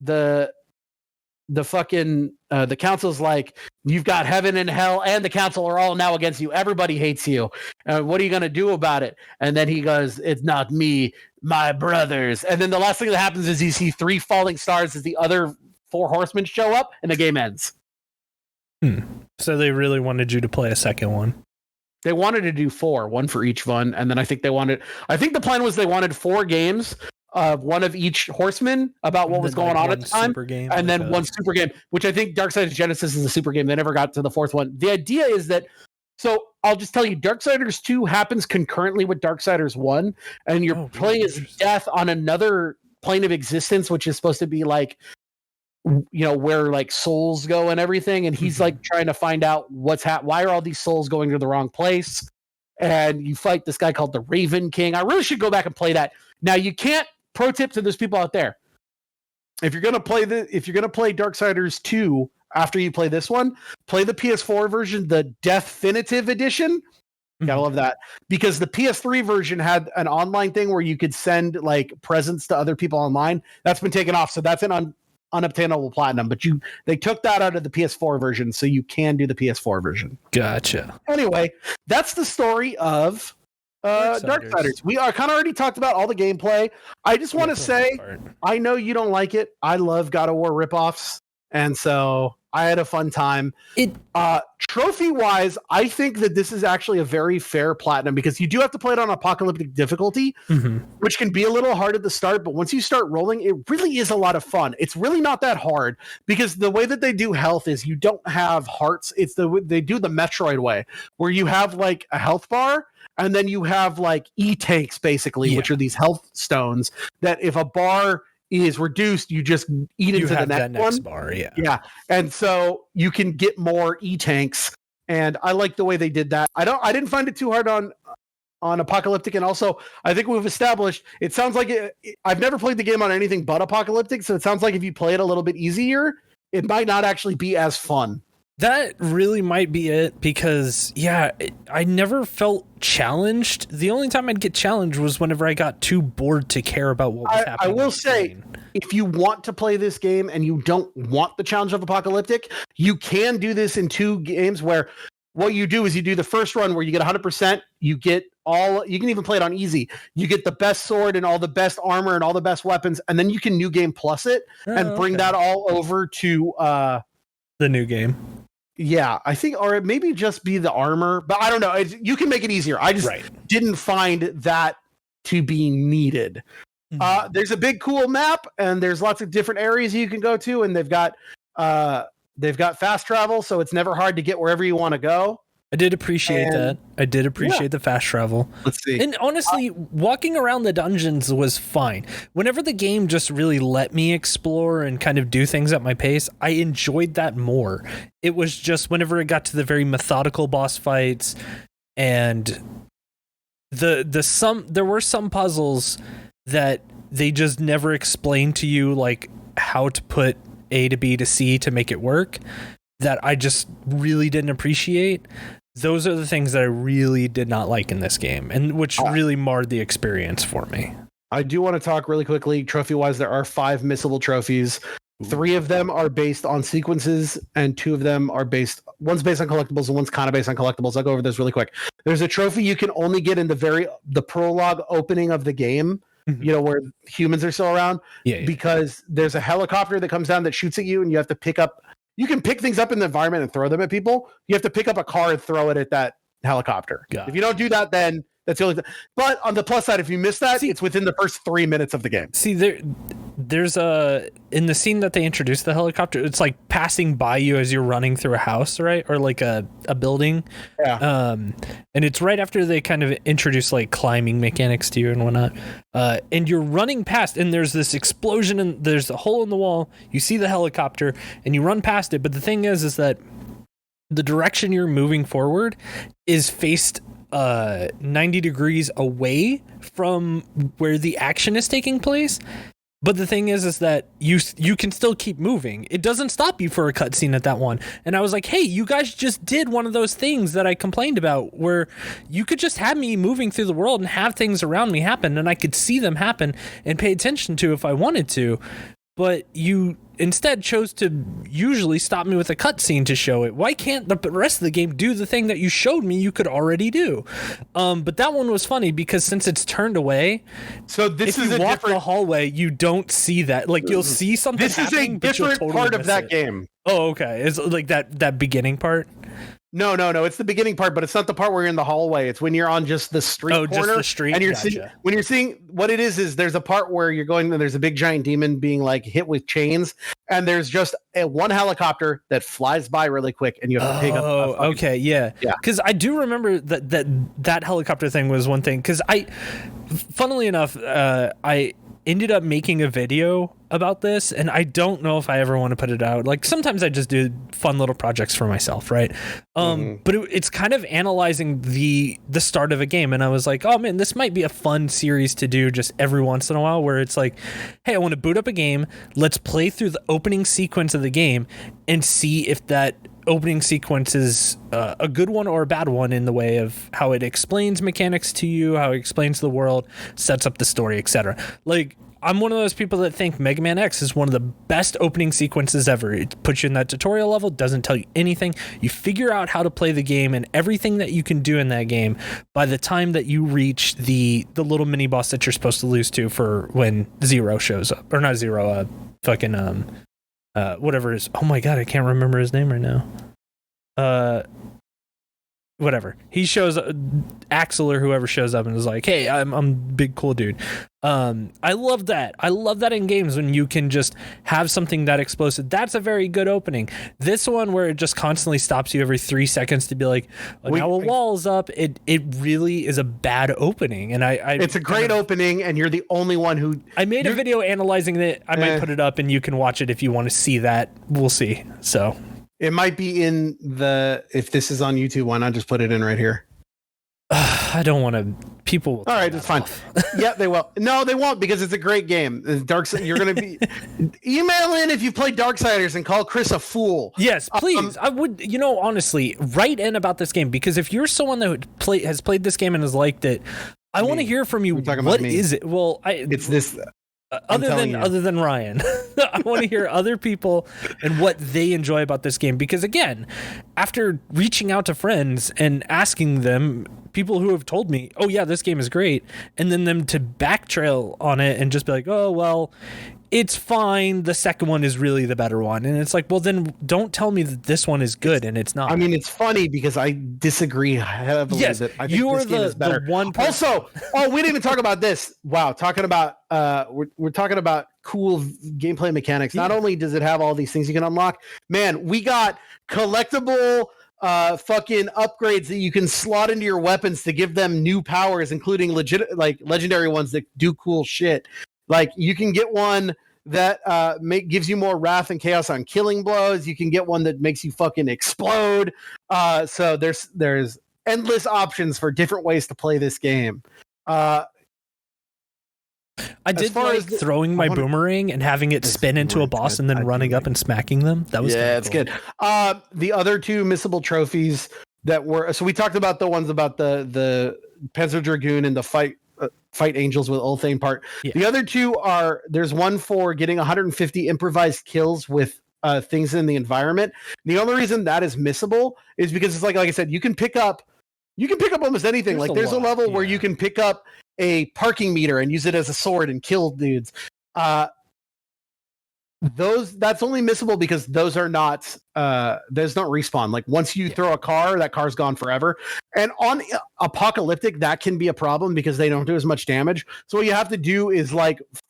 the fucking the council's like, you've got heaven and hell and the council are all now against you. Everybody hates you. What are you going to do about it? And then he goes, it's not me, my brothers. And then the last thing that happens is you see 3 falling stars as the other 4 horsemen show up, and the game ends. So they really wanted you to play a second one. They wanted to do 4, 1 for each one. And then I think the plan was they wanted 4 games of one of each horseman about what was going on at the time, and then one super game, which I think Darksiders Genesis is a super game. They never got to the 4th one. The idea is that, so I'll just tell you, Darksiders 2 happens concurrently with Darksiders 1, and you're playing as Death on another plane of existence, which is supposed to be like, where like souls go and everything, and he's like trying to find out why are all these souls going to the wrong place, and you fight this guy called the Raven King. I really should go back and play that. Now you can't. Pro tip to those people out there: if you're gonna play Darksiders 2 after you play this one, play the PS4 version, the Definitive Edition. Gotta love that, because the PS3 version had an online thing where you could send like presents to other people online. That's been taken off, so that's an unobtainable platinum. But they took that out of the PS4 version, so you can do the PS4 version. Gotcha. Anyway, that's the story of Darksiders. We are kind of already talked about all the gameplay. I just want to say, I know you don't like it. I love God of War ripoffs, and so I had a fun time. Trophy wise, I think that this is actually a very fair platinum because you do have to play it on apocalyptic difficulty, which can be a little hard at the start. But once you start rolling, it really is a lot of fun. It's really not that hard because the way that they do health is you don't have hearts. They do the Metroid way where you have like a health bar. And then you have like E-tanks, basically, which are these health stones that if a bar is reduced, you just eat into the next bar. Yeah. And so you can get more E-tanks. And I like the way they did that. I didn't find it too hard on apocalyptic. And also, I think we've established, it sounds like I've never played the game on anything but apocalyptic. So it sounds like if you play it a little bit easier, it might not actually be as fun. That really might be it because, I never felt challenged. The only time I'd get challenged was whenever I got too bored to care about what was happening. I will say, if you want to play this game and you don't want the challenge of apocalyptic, you can do this in 2 games where what you do is you do the first run where you get 100%, you can even play it on easy. You get the best sword and all the best armor and all the best weapons, and then you can new game plus it and bring that all over to the new game. Yeah, I think, or it maybe just be the armor, but I don't know. You can make it easier. I just didn't find that to be needed. There's a big cool map, and there's lots of different areas you can go to, and they've got fast travel, so it's never hard to get wherever you want to go. I did appreciate that. I did appreciate the fast travel. Let's see. And honestly, walking around the dungeons was fine. Whenever the game just really let me explore and kind of do things at my pace, I enjoyed that more. It was just whenever it got to the very methodical boss fights and there were some puzzles that they just never explained to you, like how to put A to B to C to make it work, that I just really didn't appreciate. Those are the things that I really did not like in this game, and which really marred the experience for me. I do want to talk really quickly. Trophy-wise, there are 5 missable trophies. 3 of them are based on sequences, and 2 of them are one's based on collectibles, and one's kind of based on collectibles. I'll go over this really quick. There's a trophy you can only get in the prologue opening of the game, where humans are still around, because there's a helicopter that comes down that shoots at you, and you have to pick up. You can pick things up in the environment and throw them at people. You have to pick up a car and throw it at that helicopter. If you don't do that, then that's the only thing. But on the plus side, if you miss that, it's within the first 3 minutes of the game. See, there's in the scene that they introduced the helicopter, it's like passing by you as you're running through a house, right? Or like a building. Yeah. And it's right after they kind of introduce like climbing mechanics to you and whatnot. And you're running past, and there's this explosion, and there's a hole in the wall. You see the helicopter, and you run past it. But the thing is that the direction you're moving forward is faced 90 degrees away from where the action is taking place. But the thing is that you can still keep moving. It doesn't stop you for a cutscene at that one. And I was like, hey, you guys just did one of those things that I complained about, where you could just have me moving through the world and have things around me happen, and I could see them happen and pay attention to if I wanted to. But you instead chose to usually stop me with a cutscene to show it. Why can't the rest of the game do the thing that you showed me you could already do? But that one was funny because since it's turned away, so this if is you a walk different the hallway, you don't see that. Like you'll see something. This is a different part of that game. Oh, okay. It's like that beginning part. No. It's the beginning part, but it's not the part where you're in the hallway. It's when you're on just the street corner. Just the street. And you're seeing what it is there's a part where you're going and there's a big giant demon being like hit with chains, and there's just one helicopter that flies by really quick, and you have to pick up. Oh, okay, yeah. Because I do remember that helicopter thing was one thing. Because funnily enough, I ended up making a video about this, and I don't know if I ever want to put it out. Like sometimes I just do fun little projects for myself, right? But it's kind of analyzing the start of a game, and I was like, oh man, this might be a fun series to do just every once in a while, where it's like, hey, I want to boot up a game, let's play through the opening sequence of the game and see if that opening sequence is a good one or a bad one in the way of how it explains mechanics to you, how it explains the world, sets up the story, etc. Like, I'm one of those people that think Mega Man X is one of the best opening sequences ever. It puts you in that tutorial level, doesn't tell you anything. You figure out how to play the game and everything that you can do in that game by the time that you reach the little mini boss that you're supposed to lose to for when Zero shows up. Or not Zero, whatever is. Oh my god, I can't remember his name right now. Whatever. He shows Axel or whoever shows up and is like, "Hey, I'm big cool dude." I love that. I love that in games when you can just have something that explosive. That's a very good opening. This one where it just constantly stops you every 3 seconds to be like, now a wall's up. It really is a bad opening, and it's a great opening, and you're the only one who. I made a video analyzing it. I might put it up, and you can watch it if you want to see that. We'll see. So. It might be in if this is on YouTube, why not just put it in right here? I don't want to. People will. All right, it's fine. Yeah, they will. No, they won't because it's a great game. You're going to be email in if you played Darksiders and call Chris a fool. Yes, please. I would. Honestly, write in about this game because if you're someone that has played this game and has liked it, I want to hear from you. What is it? Well, it's this. Other than Ryan, I want to hear other people and what they enjoy about this game because again, after reaching out to friends and asking them, people who have told me, "Oh yeah, this game is great," and then them to backtrail on it and just be like, "Oh well, it's fine. The second one is really the better one," and it's like, well, then don't tell me that this one is good and it's not. I mean, it's funny because I disagree heavily. Yes, that I think you are the one. Also, we didn't even talk about this. Wow, talking about we're talking about cool gameplay mechanics. Not only does it have all these things you can unlock, man, we got collectible fucking upgrades that you can slot into your weapons to give them new powers, including legendary ones that do cool shit. Like you can get one that gives you more wrath and chaos on killing blows. You can get one that makes you fucking explode. So there's endless options for different ways to play this game. I did like throwing my boomerang and having it spin into a boss and then running up and smacking them. That was it's good. The other two missable trophies that were we talked about the ones about the Panzer Dragoon and the fight angels with Ulthane part. Yeah. The other two there's one for getting 150 improvised kills with things in the environment. The only reason that is missable is because it's like I said, you can pick up almost anything. There's a level where you can pick up a parking meter and use it as a sword and kill dudes. That's only missable because those are not there's not respawn. Like once you throw a car, that car's gone forever. And on apocalyptic, that can be a problem because they don't do as much damage. So what you have to do is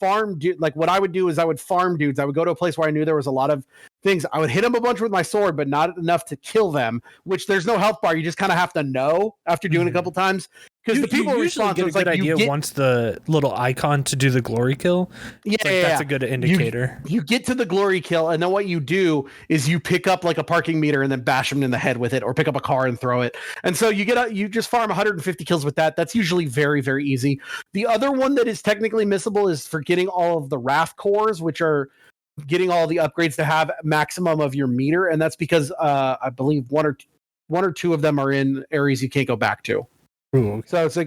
farm what I would do is I would farm dudes. I would go to a place where I knew there was a lot of things. I would hit them a bunch with my sword, but not enough to kill them, which there's no health bar. You just kind of have to know after doing it a couple times. Because the people usually get a good idea once the little icon to do the glory kill. That's a good indicator. You get to the glory kill, and then what you do is you pick up a parking meter and then bash them in the head with it, or pick up a car and throw it. And so you just farm 150 kills with that. That's usually very, very easy. The other one that is technically missable is for getting all of the wrath cores, which are getting all the upgrades to have maximum of your meter, and that's because I believe one or two of them are in areas you can't go back to. Ooh. So it's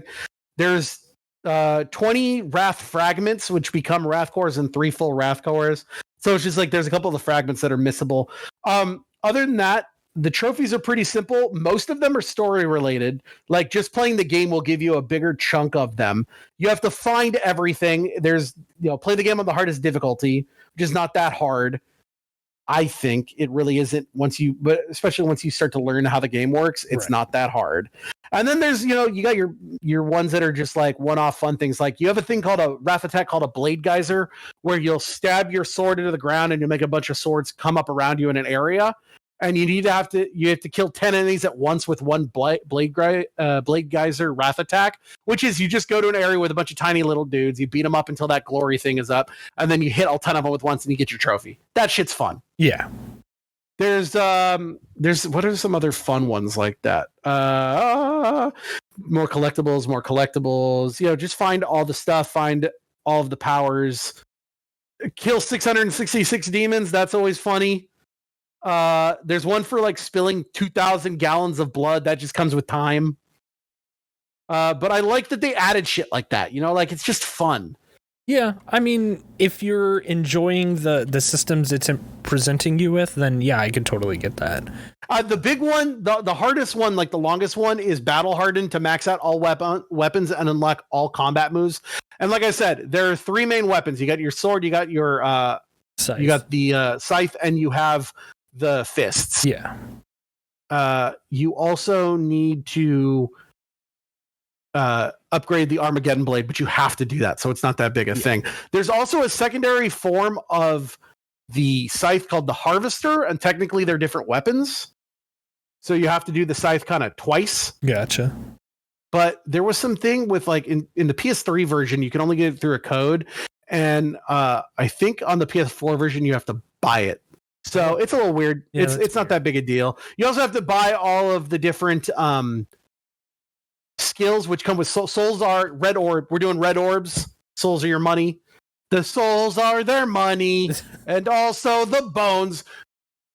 there's 20 wrath fragments, which become wrath cores, and 3 full wrath cores. So it's just there's a couple of the fragments that are missable. Other than that, the trophies are pretty simple. Most of them are story related. Just playing the game will give you a bigger chunk of them. You have to find everything. There's play the game on the hardest difficulty, which is not that hard. I think it really isn't but especially once you start to learn how the game works, it's not that hard. And then there's, you got your ones that are just one-off fun things. You have a thing called a wrath attack called a blade geyser, where you'll stab your sword into the ground and you make a bunch of swords come up around you in an area. And you have to kill 10 enemies at once with one blade geyser wrath attack, which is you just go to an area with a bunch of tiny little dudes, you beat them up until that glory thing is up, and then you hit all 10 of them with once and you get your trophy. That shit's fun. Yeah. There's what are some other fun ones like that? More collectibles. Just find all the stuff, find all of the powers, kill 666 demons. That's always funny. There's one for spilling 2,000 gallons of blood that just comes with time. But I like that they added shit like that. It's just fun. Yeah, I mean, if you're enjoying the systems it's presenting you with, then yeah, I can totally get that. The big one, the hardest one, the longest one, is battle hardened to max out all weapons and unlock all combat moves. And like I said, there are 3 main weapons. You got your sword, you got your Scythe. You got the scythe, and you have the fists. Yeah. You also need to upgrade the Armageddon blade, but you have to do that, so it's not that big a thing. There's also a secondary form of the scythe called the Harvester, and technically they're different weapons. So you have to do the scythe kind of twice. Gotcha. But there was something with like in the PS3 version, you can only get it through a code. And I think on the PS4 version, you have to buy it. So it's a little weird. Yeah, it's not that big a deal. You also have to buy all of the different skills, which come with souls are red orb. We're doing red orbs. Souls are your money. The souls are their money. And also the bones.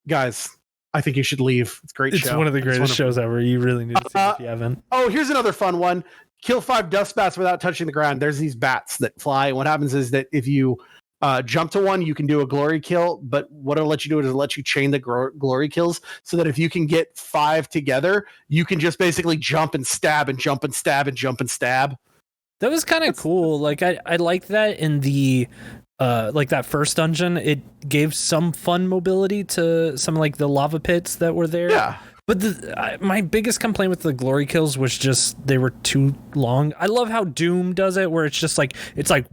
Guys, I think you should leave. It's a great show. It's one of the greatest shows ever. You really need to see it if you haven't. Oh, here's another fun one. Kill 5 dust bats without touching the ground. There's these bats that fly. And what happens is that if you jump to one, you can do a glory kill. But what it'll let you do is it'll let you chain the glory kills so that if you can get 5 together, you can just basically jump and stab and jump and stab and jump and stab. That was kind of cool. Like I liked that in the like that first dungeon. It gave some fun mobility to some like the lava pits that were there. Yeah. But my biggest complaint with the glory kills was just they were too long. I love how Doom does it, where it's like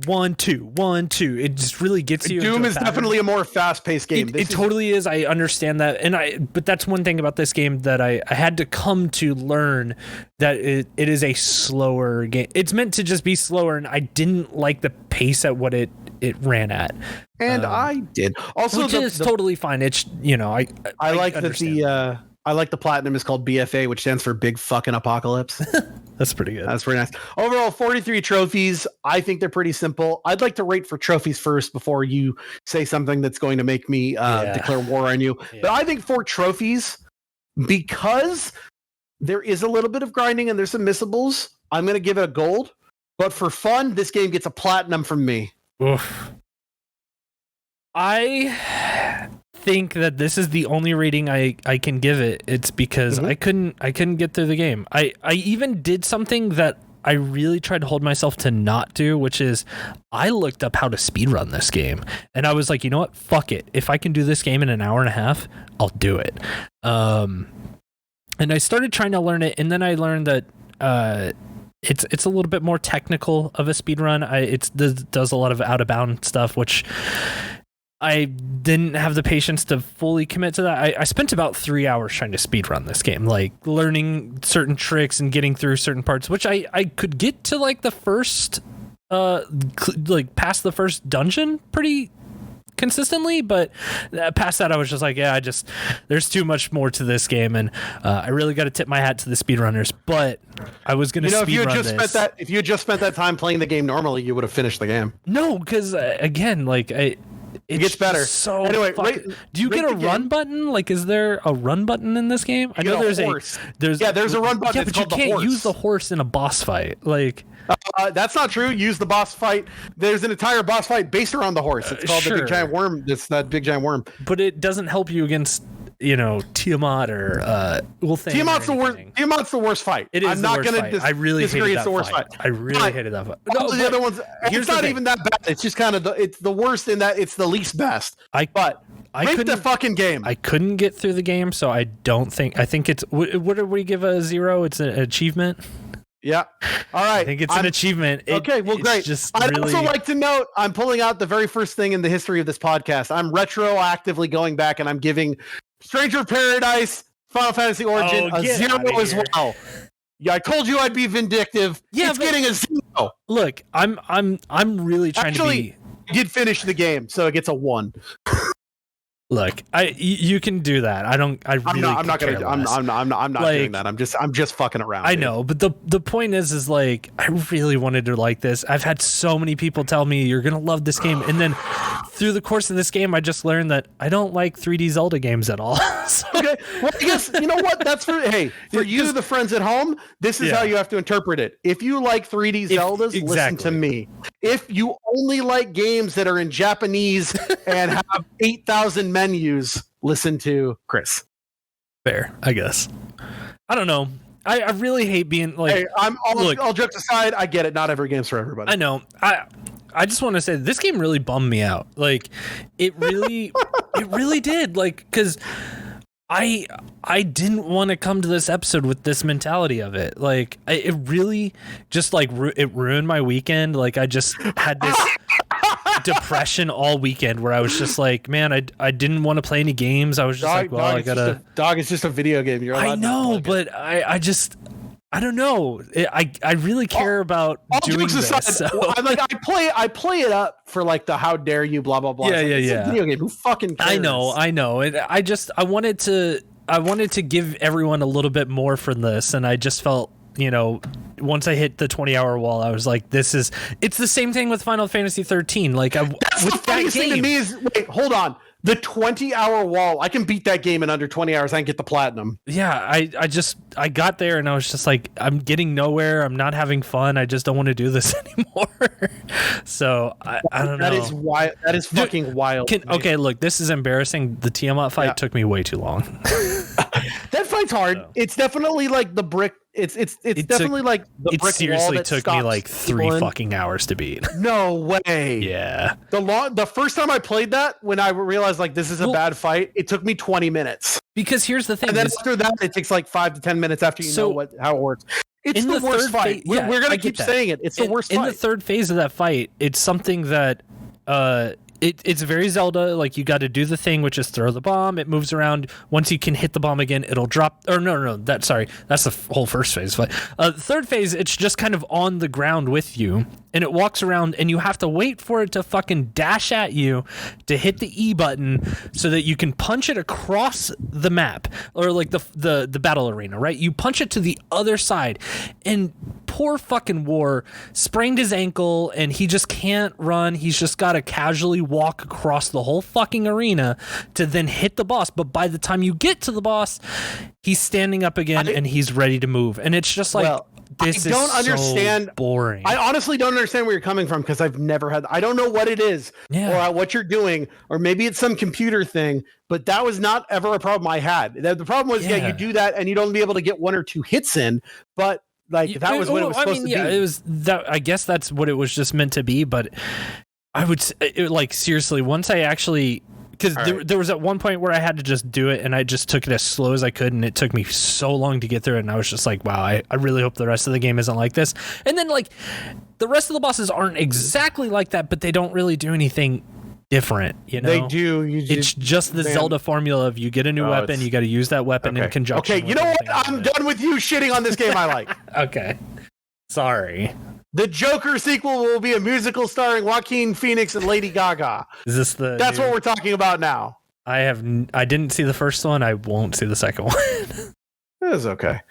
1, 2, 1, 2. It just really gets you. Doom is definitely a more fast-paced game. It totally is. I understand that, but that's one thing about this game that I had to come to learn, that it is a slower game. It's meant to just be slower, and I didn't like the pace at what it ran at. And I did. Also, which is totally fine. It's I like that I like the platinum is called BFA, which stands for Big Fucking Apocalypse. That's pretty good. That's pretty nice. Overall, 43 trophies. I think they're pretty simple. I'd like to rate for trophies first before you say something that's going to make me declare war on you. Yeah. But I think 4 trophies, because there is a little bit of grinding and there's some missables, I'm going to give it a gold. But for fun, this game gets a platinum from me. Oof. I think that this is the only rating I can give it. It's because I couldn't get through the game. I even did something that I really tried to hold myself to not do, which is I looked up how to speedrun this game, and I was like, you know what? Fuck it. If I can do this game in an hour and a half, I'll do it. And I started trying to learn it, and then I learned that it's a little bit more technical of a speedrun. It does a lot of out of bound stuff, which I didn't have the patience to fully commit to that. I spent about 3 hours trying to speedrun this game, like learning certain tricks and getting through certain parts, which I could get to like the first, like past the first dungeon pretty consistently, but past that I was just like, there's too much more to this game, and I really got to tip my hat to the speedrunners. But I was gonna speedrun this. If you had just spent that time playing the game normally, you would have finished the game. No, because again, like it gets better. So anyway, do you get a run button? Like, is there a run button in this game? I know there's a run button. Yeah, but you can't use the horse in a boss fight. Like, that's not true. Use the boss fight. There's an entire boss fight based around the horse. It's called the big giant worm. It's that big giant worm. But it doesn't help you against Tiamat or Ulthane. Tiamat's the worst fight. It is. I'm not going to. I really hated that the worst fight. I really hated that fight. No, the other ones. It's not even that bad. It's just kind of it's the worst in that it's the least best. I couldn't the fucking game. I couldn't get through the game, so I think it's. What did we give a 0? It's an achievement. Yeah. All right. I think it's an achievement. Okay. Well, great. I'd also like to note, I'm pulling out the very first thing in the history of this podcast. I'm retroactively going back and I'm giving Stranger of Paradise, Final Fantasy Origin a 0 as well. Yeah, I told you I'd be vindictive. Yeah, it's getting a 0. Look, I'm really trying to be. I did finish the game, so it gets a 1. Look, you can do that. I'm not doing that. I'm just fucking around. I know, but the point is like I really wanted to like this. I've had so many people tell me you're gonna love this game, and then through the course of this game, I just learned that I don't like 3D Zelda games at all. Okay, well, I guess you know what? That's for you, the friends at home. This is how you have to interpret it. If you like 3D Zeldas, listen to me. If you only like games that are in Japanese and have 8,000 menus, listen to Chris. Fair, I guess. I don't know. I really hate being like. Hey, all jokes aside, I get it. Not every game's for everybody. I know. I just want to say this game really bummed me out. Like, it really did. Like, because I didn't want to come to this episode with this mentality of it. Like, it really just like it ruined my weekend. Like, I just had this depression all weekend where I was just like, man, I didn't want to play any games. I was just like, well, I gotta. Dog is just a video game. You're allowed I know, to but I don't know. I really care about doing this. Aside, so. I'm like, I play it up for like the how dare you blah blah blah. Yeah, it's a video game. Who fucking cares? I know. I wanted to give everyone a little bit more from this, and I just felt, once I hit the 20-hour wall, I was like, it's the same thing with Final Fantasy 13. Like, with the funniest thing to me is, wait, hold on. The 20-hour wall, I can beat that game in under 20 hours. I can get the platinum. Yeah, I got there and I was just like, I'm getting nowhere. I'm not having fun. I just don't want to do this anymore. So I don't know. That is wild. That is fucking wild. Okay, look, this is embarrassing. The Tiamat fight took me way too long. That fight's hard. So. It's definitely like the brick. It's definitely like the brick wall. It seriously took me like 3 fucking hours to beat. No way. Yeah. The first time I played that, when I realized like this is a bad fight, it took me 20 minutes. Because here's the thing. And then after that, it takes like 5 to 10 minutes after you know how it works. It's the worst fight. We're gonna keep saying it. It's the worst fight. In the third phase of that fight, it's something that it's very Zelda. Like, you got to do the thing, which is throw the bomb. It moves around. Once you can hit the bomb again, it'll drop. Or no, that's the whole first phase. But third phase, it's just kind of on the ground with you, and it walks around, and you have to wait for it to fucking dash at you to hit the E button so that you can punch it across the map, or like the battle arena, right? You punch it to the other side, and poor fucking War sprained his ankle, and he just can't run. He's just got to casually walk across the whole fucking arena to then hit the boss. But by the time you get to the boss, he's standing up again and he's ready to move. And it's just like, this is so boring. I honestly don't understand where you're coming from, because I've never had. I don't know what it is or what you're doing, or maybe it's some computer thing. But that was not ever a problem I had. The problem was, you do that and you'd only be able to get 1 or 2 hits in, but. Like, that was what it was supposed to be. It was that. I guess that's what it was just meant to be. But I would like, seriously, once I actually, because there was at one point where I had to just do it, and I just took it as slow as I could, and it took me so long to get through it, and I was just like, wow, I really hope the rest of the game isn't like this. And then, like, the rest of the bosses aren't exactly like that, but they don't really do anything different, They do. It's just the Zelda formula of you get a new weapon, you got to use that weapon in conjunction. Okay, you know what? I'm done with you shitting on this game I like. Okay. Sorry. The Joker sequel will be a musical starring Joaquin Phoenix and Lady Gaga. Is this That's what we're talking about now. I didn't see the first one. I won't see the second one. It was okay.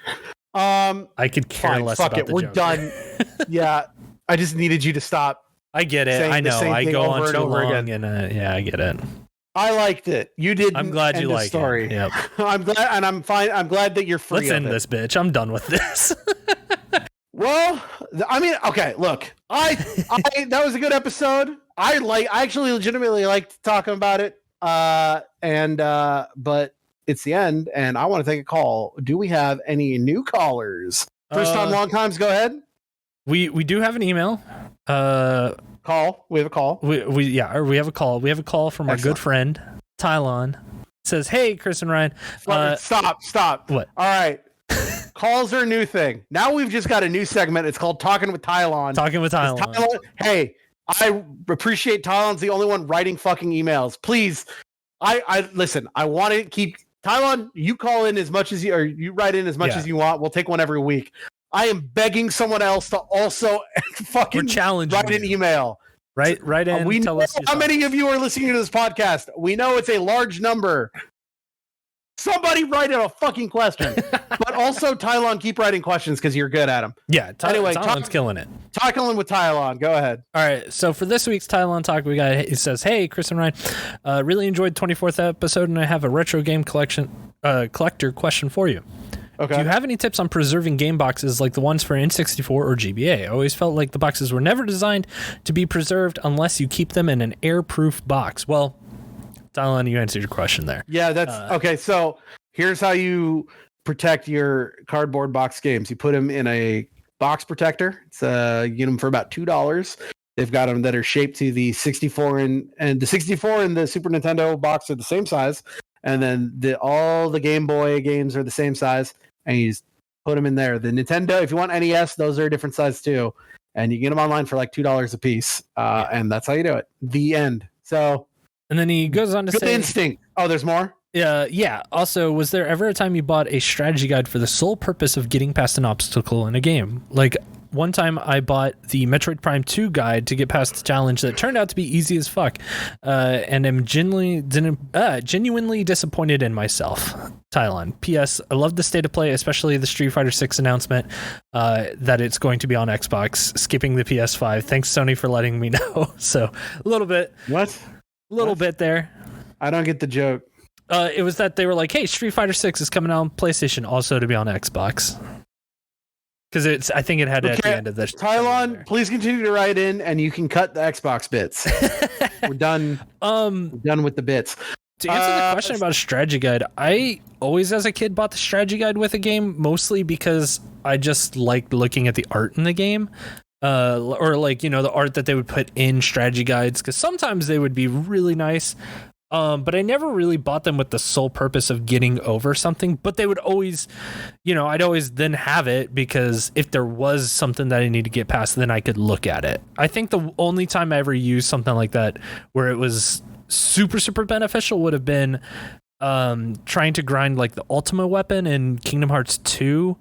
I could care less about the We're Joker. done. Yeah. I just needed you to stop. I get it. I know. I go on too long, and I get it. I liked it. You did. I'm glad you liked it. Yep. I'm glad, and I'm fine. I'm glad that you're free. Let's end this, bitch. I'm done with this. Well, I mean, okay. Look, I that was a good episode. I actually legitimately liked talking about it. But it's the end, and I want to take a call. Do we have any new callers? First time, long times. Go ahead. We do have an email. Call. We have a call. We have a call. We have a call from our good friend Tylon. It says, "Hey, Chris and Ryan." Stop. What? All right. Calls are a new thing. Now we've just got a new segment. It's called Talking with Tylon. Hey, I appreciate Tylon's the only one writing fucking emails. Please, I listen. I want to keep Tylon. You call in as much as you write in as much as you want. We'll take one every week. I am begging someone else to also fucking write an email. Right in. We know how many of you are listening to this podcast. We know it's a large number. Somebody write in a fucking question. But also, Tylon, keep writing questions because you're good at them. Yeah, anyway, Tylon's killing it. Talking with Tylon. Go ahead. All right, so for this week's Tylon Talk, it says, "Hey, Chris and Ryan, really enjoyed 24th episode, and I have a retro game collector question for you. Okay. Do you have any tips on preserving game boxes like the ones for N64 or GBA? I always felt like the boxes were never designed to be preserved unless you keep them in an airproof box." Well, Tylon, you answered your question there. Yeah, that's okay. So here's how you protect your cardboard box games. You put them in a box protector. It's you get them for about $2. They've got them that are shaped to the 64 and the 64 and the Super Nintendo box are the same size, and then all the Game Boy games are the same size, and you just put them in there. The Nintendo, if you want NES, those are a different size too, and you get them online for like $2 a piece, and that's how you do it. The end. So, and then he goes on to good say, instinct. Oh, there's more? Yeah. Also, was there ever a time you bought a strategy guide for the sole purpose of getting past an obstacle in a game? Like, one time I bought the Metroid Prime 2 guide to get past the challenge that turned out to be easy as fuck, and am genuinely disappointed in myself. Tylon. P.S. I love the state of play, especially the Street Fighter 6 announcement that it's going to be on Xbox, skipping the PS5. Thanks, Sony, for letting me know. So, a little bit. What? A little bit there. I don't get the joke. It was that they were like, hey, Street Fighter 6 is coming out on PlayStation, also to be on Xbox. Because I think it had at the end of this. Tylon, please continue to write in, and you can cut the Xbox bits. We're done. We're done with the bits. To answer the question about a strategy guide, I always, as a kid, bought the strategy guide with a game, mostly because I just liked looking at the art in the game. Or like, the art that they would put in strategy guides, because sometimes they would be really nice. But I never really bought them with the sole purpose of getting over something, but they would always, I'd always then have it because if there was something that I need to get past, then I could look at it. I think the only time I ever used something like that where it was super, super beneficial would have been trying to grind like the Ultima weapon in Kingdom Hearts 2,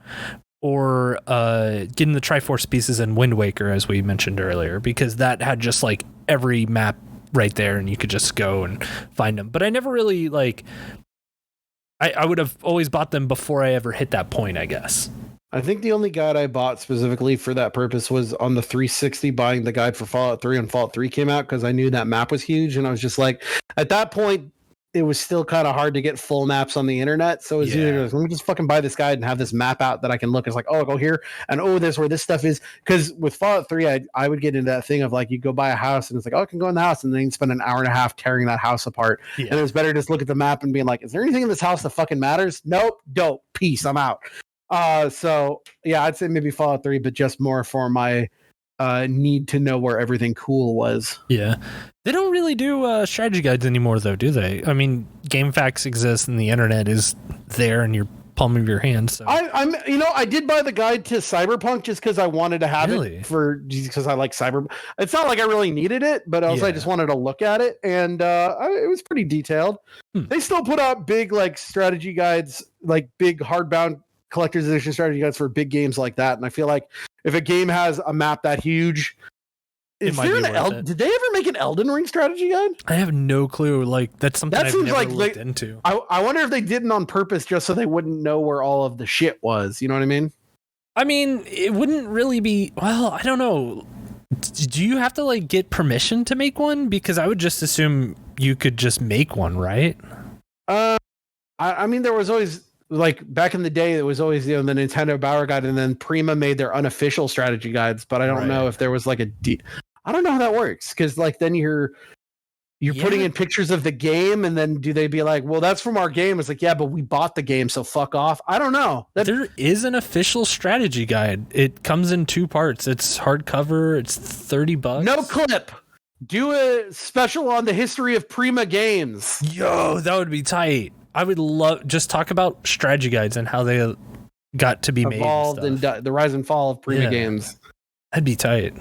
or getting the Triforce pieces in Wind Waker, as we mentioned earlier, because that had just like every map right there and you could just go and find them. But I never really I would have always bought them before I ever hit that point, I guess. I think the only guide I bought specifically for that purpose was on the 360, buying the guide for Fallout 3 when Fallout 3 came out, because I knew that map was huge, and I was just like, at that point it was still kind of hard to get full maps on the internet, so it was either let me just fucking buy this guide and have this map out that I can look. It's like, oh, go here, and oh, there's where this stuff is. Because with Fallout 3, I would get into that thing of like, you go buy a house and it's like, oh, I can go in the house, and then you spend an hour and a half tearing that house apart. And it was better to just look at the map and being like, is there anything in this house that fucking matters? Nope, dope, peace, I'm out. So yeah, I'd say maybe Fallout 3, but just more for my need to know where everything cool was. Yeah, they don't really do strategy guides anymore, though, do they? I mean, GameFAQs exists and the internet is there in your palm of your hand. So I did buy the guide to Cyberpunk just because I wanted to have it because I like Cyberpunk. It's not like I really needed it, but also I just wanted to look at it, and it was pretty detailed. They still put out big like strategy guides, like big hardbound collector's edition strategy guides for big games like that, and I feel like if a game has a map that huge, did they ever make an Elden Ring strategy guide? I have no clue. Like, that's something I've never looked into. I wonder if they did it on purpose just so they wouldn't know where all of the shit was. You know what I mean? I mean, it wouldn't really be. Well, I don't know. Do you have to like get permission to make one? Because I would just assume you could just make one, right? I mean, there was always. Like back in the day, it was always the Nintendo Power Guide, and then Prima made their unofficial strategy guides. But I don't know if there was like I don't know how that works, because like then you're putting in pictures of the game, and then do they be like, well, that's from our game? It's like, yeah, but we bought the game, so fuck off. I don't know. There is an official strategy guide. It comes in 2 parts. It's hardcover. It's $30. No clip. Do a special on the history of Prima games. Yo, that would be tight. I would love just talk about strategy guides and how they got to be evolved made and the rise and fall of Prima games. That'd be tight.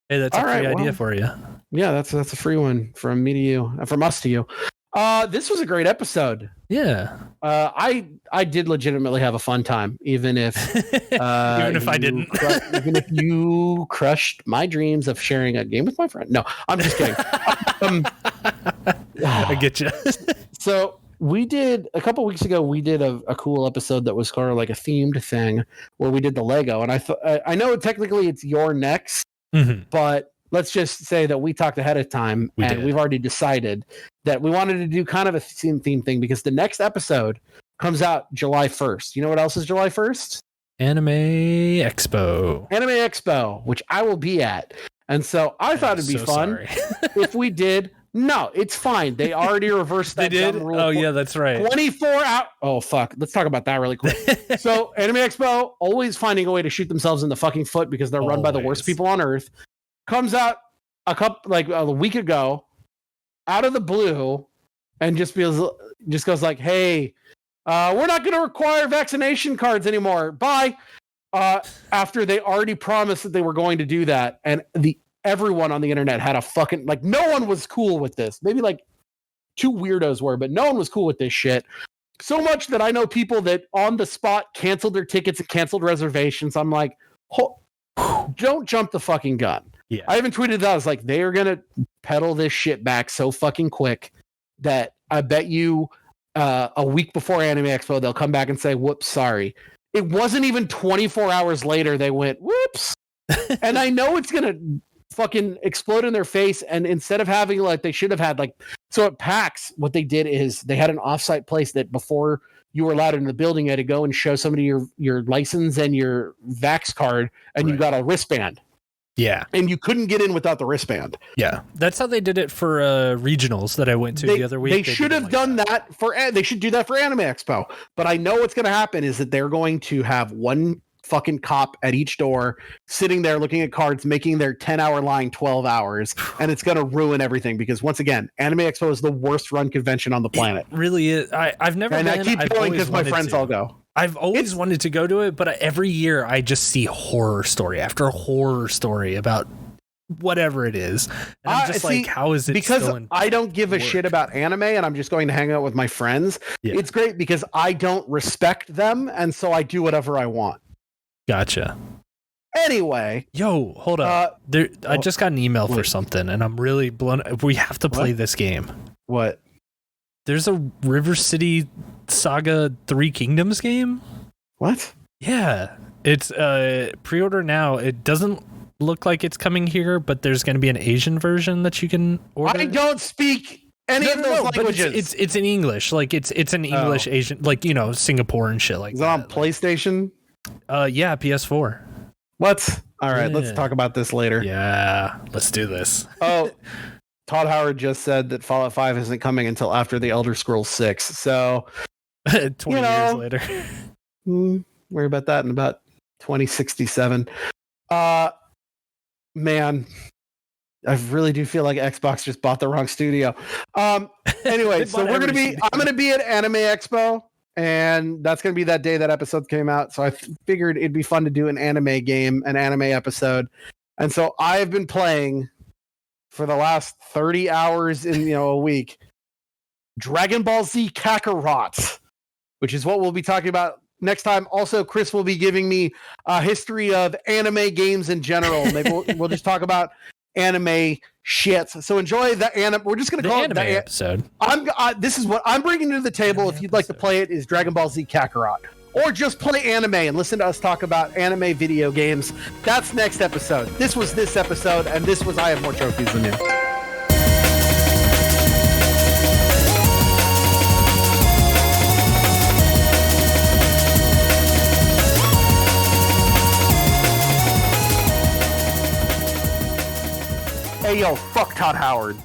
Hey, that's a free idea for you. Yeah, that's a free one from me to you, from us to you. This was a great episode. Yeah. I did legitimately have a fun time, even if even if I didn't. Even if you crushed my dreams of sharing a game with my friend. No, I'm just kidding. I get you. So we did a couple weeks ago. We did a cool episode that was kind of like a themed thing where we did the Lego, and I know technically it's your next, but let's just say that we talked ahead of time we've already decided that we wanted to do kind of a theme thing, because the next episode comes out July 1st. You know what else is July 1st? Anime Expo, which I will be at. And so I thought it'd be fun if we did. No, it's fine. They already reversed that. They did? Oh, yeah, that's right. 24 hours. Oh, fuck. Let's talk about that really quick. So, Anime Expo, always finding a way to shoot themselves in the fucking foot because they're run by the worst people on earth, comes out a week ago, out of the blue, and just goes like, "Hey, we're not going to require vaccination cards anymore. Bye." After they already promised that they were going to do that, and everyone on the internet had a fucking no one was cool with this. Maybe two weirdos were, but no one was cool with this shit. So much that I know people that on the spot canceled their tickets and canceled reservations. I'm like, don't jump the fucking gun. Yeah. I even tweeted that. I was like, they are going to pedal this shit back so fucking quick that I bet you a week before Anime Expo, they'll come back and say, whoops, sorry. It wasn't even 24 hours later. They went, whoops. And I know it's going to fucking explode in their face, and instead of having they should have had so at PAX, what they did is they had an offsite place that before you were allowed in the building, you had to go and show somebody your license and your Vax card, and you got a wristband. Yeah, and you couldn't get in without the wristband. Yeah, that's how they did it for regionals that I went to the other week. They should have done that they should do that for Anime Expo. But I know what's going to happen is that they're going to have one fucking cop at each door sitting there looking at cards, making their 10-hour line 12 hours, and it's going to ruin everything because once again, Anime Expo is the worst run convention on the planet. It really is. I've never been. I keep going because my friends all go. I've always wanted to go to it, but every year I just see horror story after horror story about whatever it is. And I'm just how is it because still I don't give a shit about anime and I'm just going to hang out with my friends. Yeah. It's great because I don't respect them, and so I do whatever I want. Gotcha. Anyway, hold up. I just got an email for something, and I'm really blown. We have to play this game. What? There's a River City Saga 3 Kingdoms game. What? Yeah, it's pre-order now. It doesn't look like it's coming here, but there's going to be an Asian version that you can order. I don't speak any of those languages. It's in English. It's an English Asian, Singapore and shit like that. Is it on PlayStation? Yeah, PS4. What? All right, let's talk about this later. Yeah, let's do this. Oh, Todd Howard just said that Fallout 5 isn't coming until after the Elder Scrolls 6. So 20 years later. Worry about that in about 2067. Man, I really do feel like Xbox just bought the wrong studio. Anyway, so I'm going to be at Anime Expo. And that's going to be that day that episode came out. So I figured it'd be fun to do an anime game, an anime episode. And so I've been playing for the last 30 hours in a week Dragon Ball Z Kakarot, which is what we'll be talking about next time. Also, Chris will be giving me a history of anime games in general. Maybe we'll just talk about anime shit. So enjoy the anime. We're just going to call it the episode. This is what I'm bringing to the table. If you'd like to play it, is Dragon Ball Z Kakarot, or just play anime and listen to us talk about anime video games. That's next episode. This was this episode, and this was I Have More Trophies Than You. Hey, yo, fuck Todd Howard.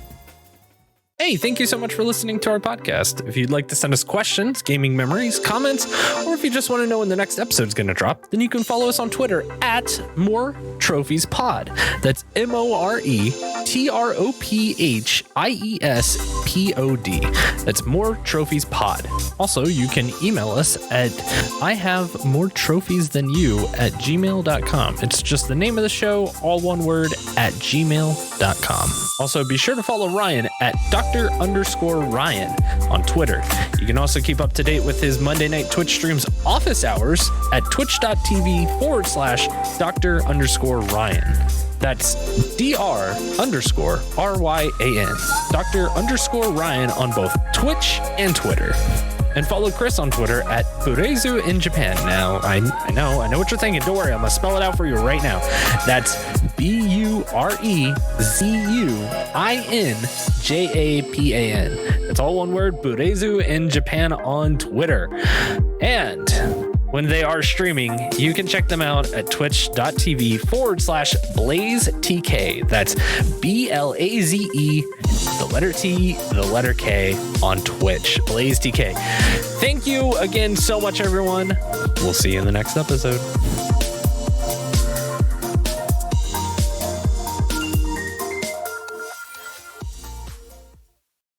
Hey, thank you so much for listening to our podcast. If you'd like to send us questions, gaming memories, comments, or if you just want to know when the next episode's going to drop, then you can follow us on Twitter at MoreTrophiesPod. That's MoreTrophiesPod. That's More Trophies Pod. Also, you can email us at ihavemoretrophiesthanyou@gmail.com. It's just the name of the show, all one word, at gmail.com. Also, be sure to follow Ryan at Dr._Ryan on Twitter. You can also keep up to date with his Monday night Twitch streams office hours at twitch.tv/Dr._Ryan. That's Dr._RYAN. Dr._Ryan on both Twitch and Twitter. And follow Chris on Twitter at Burezu in Japan. Now, I know what you're thinking. Don't worry, I'm going to spell it out for you right now. That's BUREZUINJAPAN. That's all one word, Burezu in Japan on Twitter. And when they are streaming, you can check them out at twitch.tv/BlazeTK. That's BLAZE, the letter T, the letter K on Twitch. BlazeTK. Thank you again so much, everyone. We'll see you in the next episode.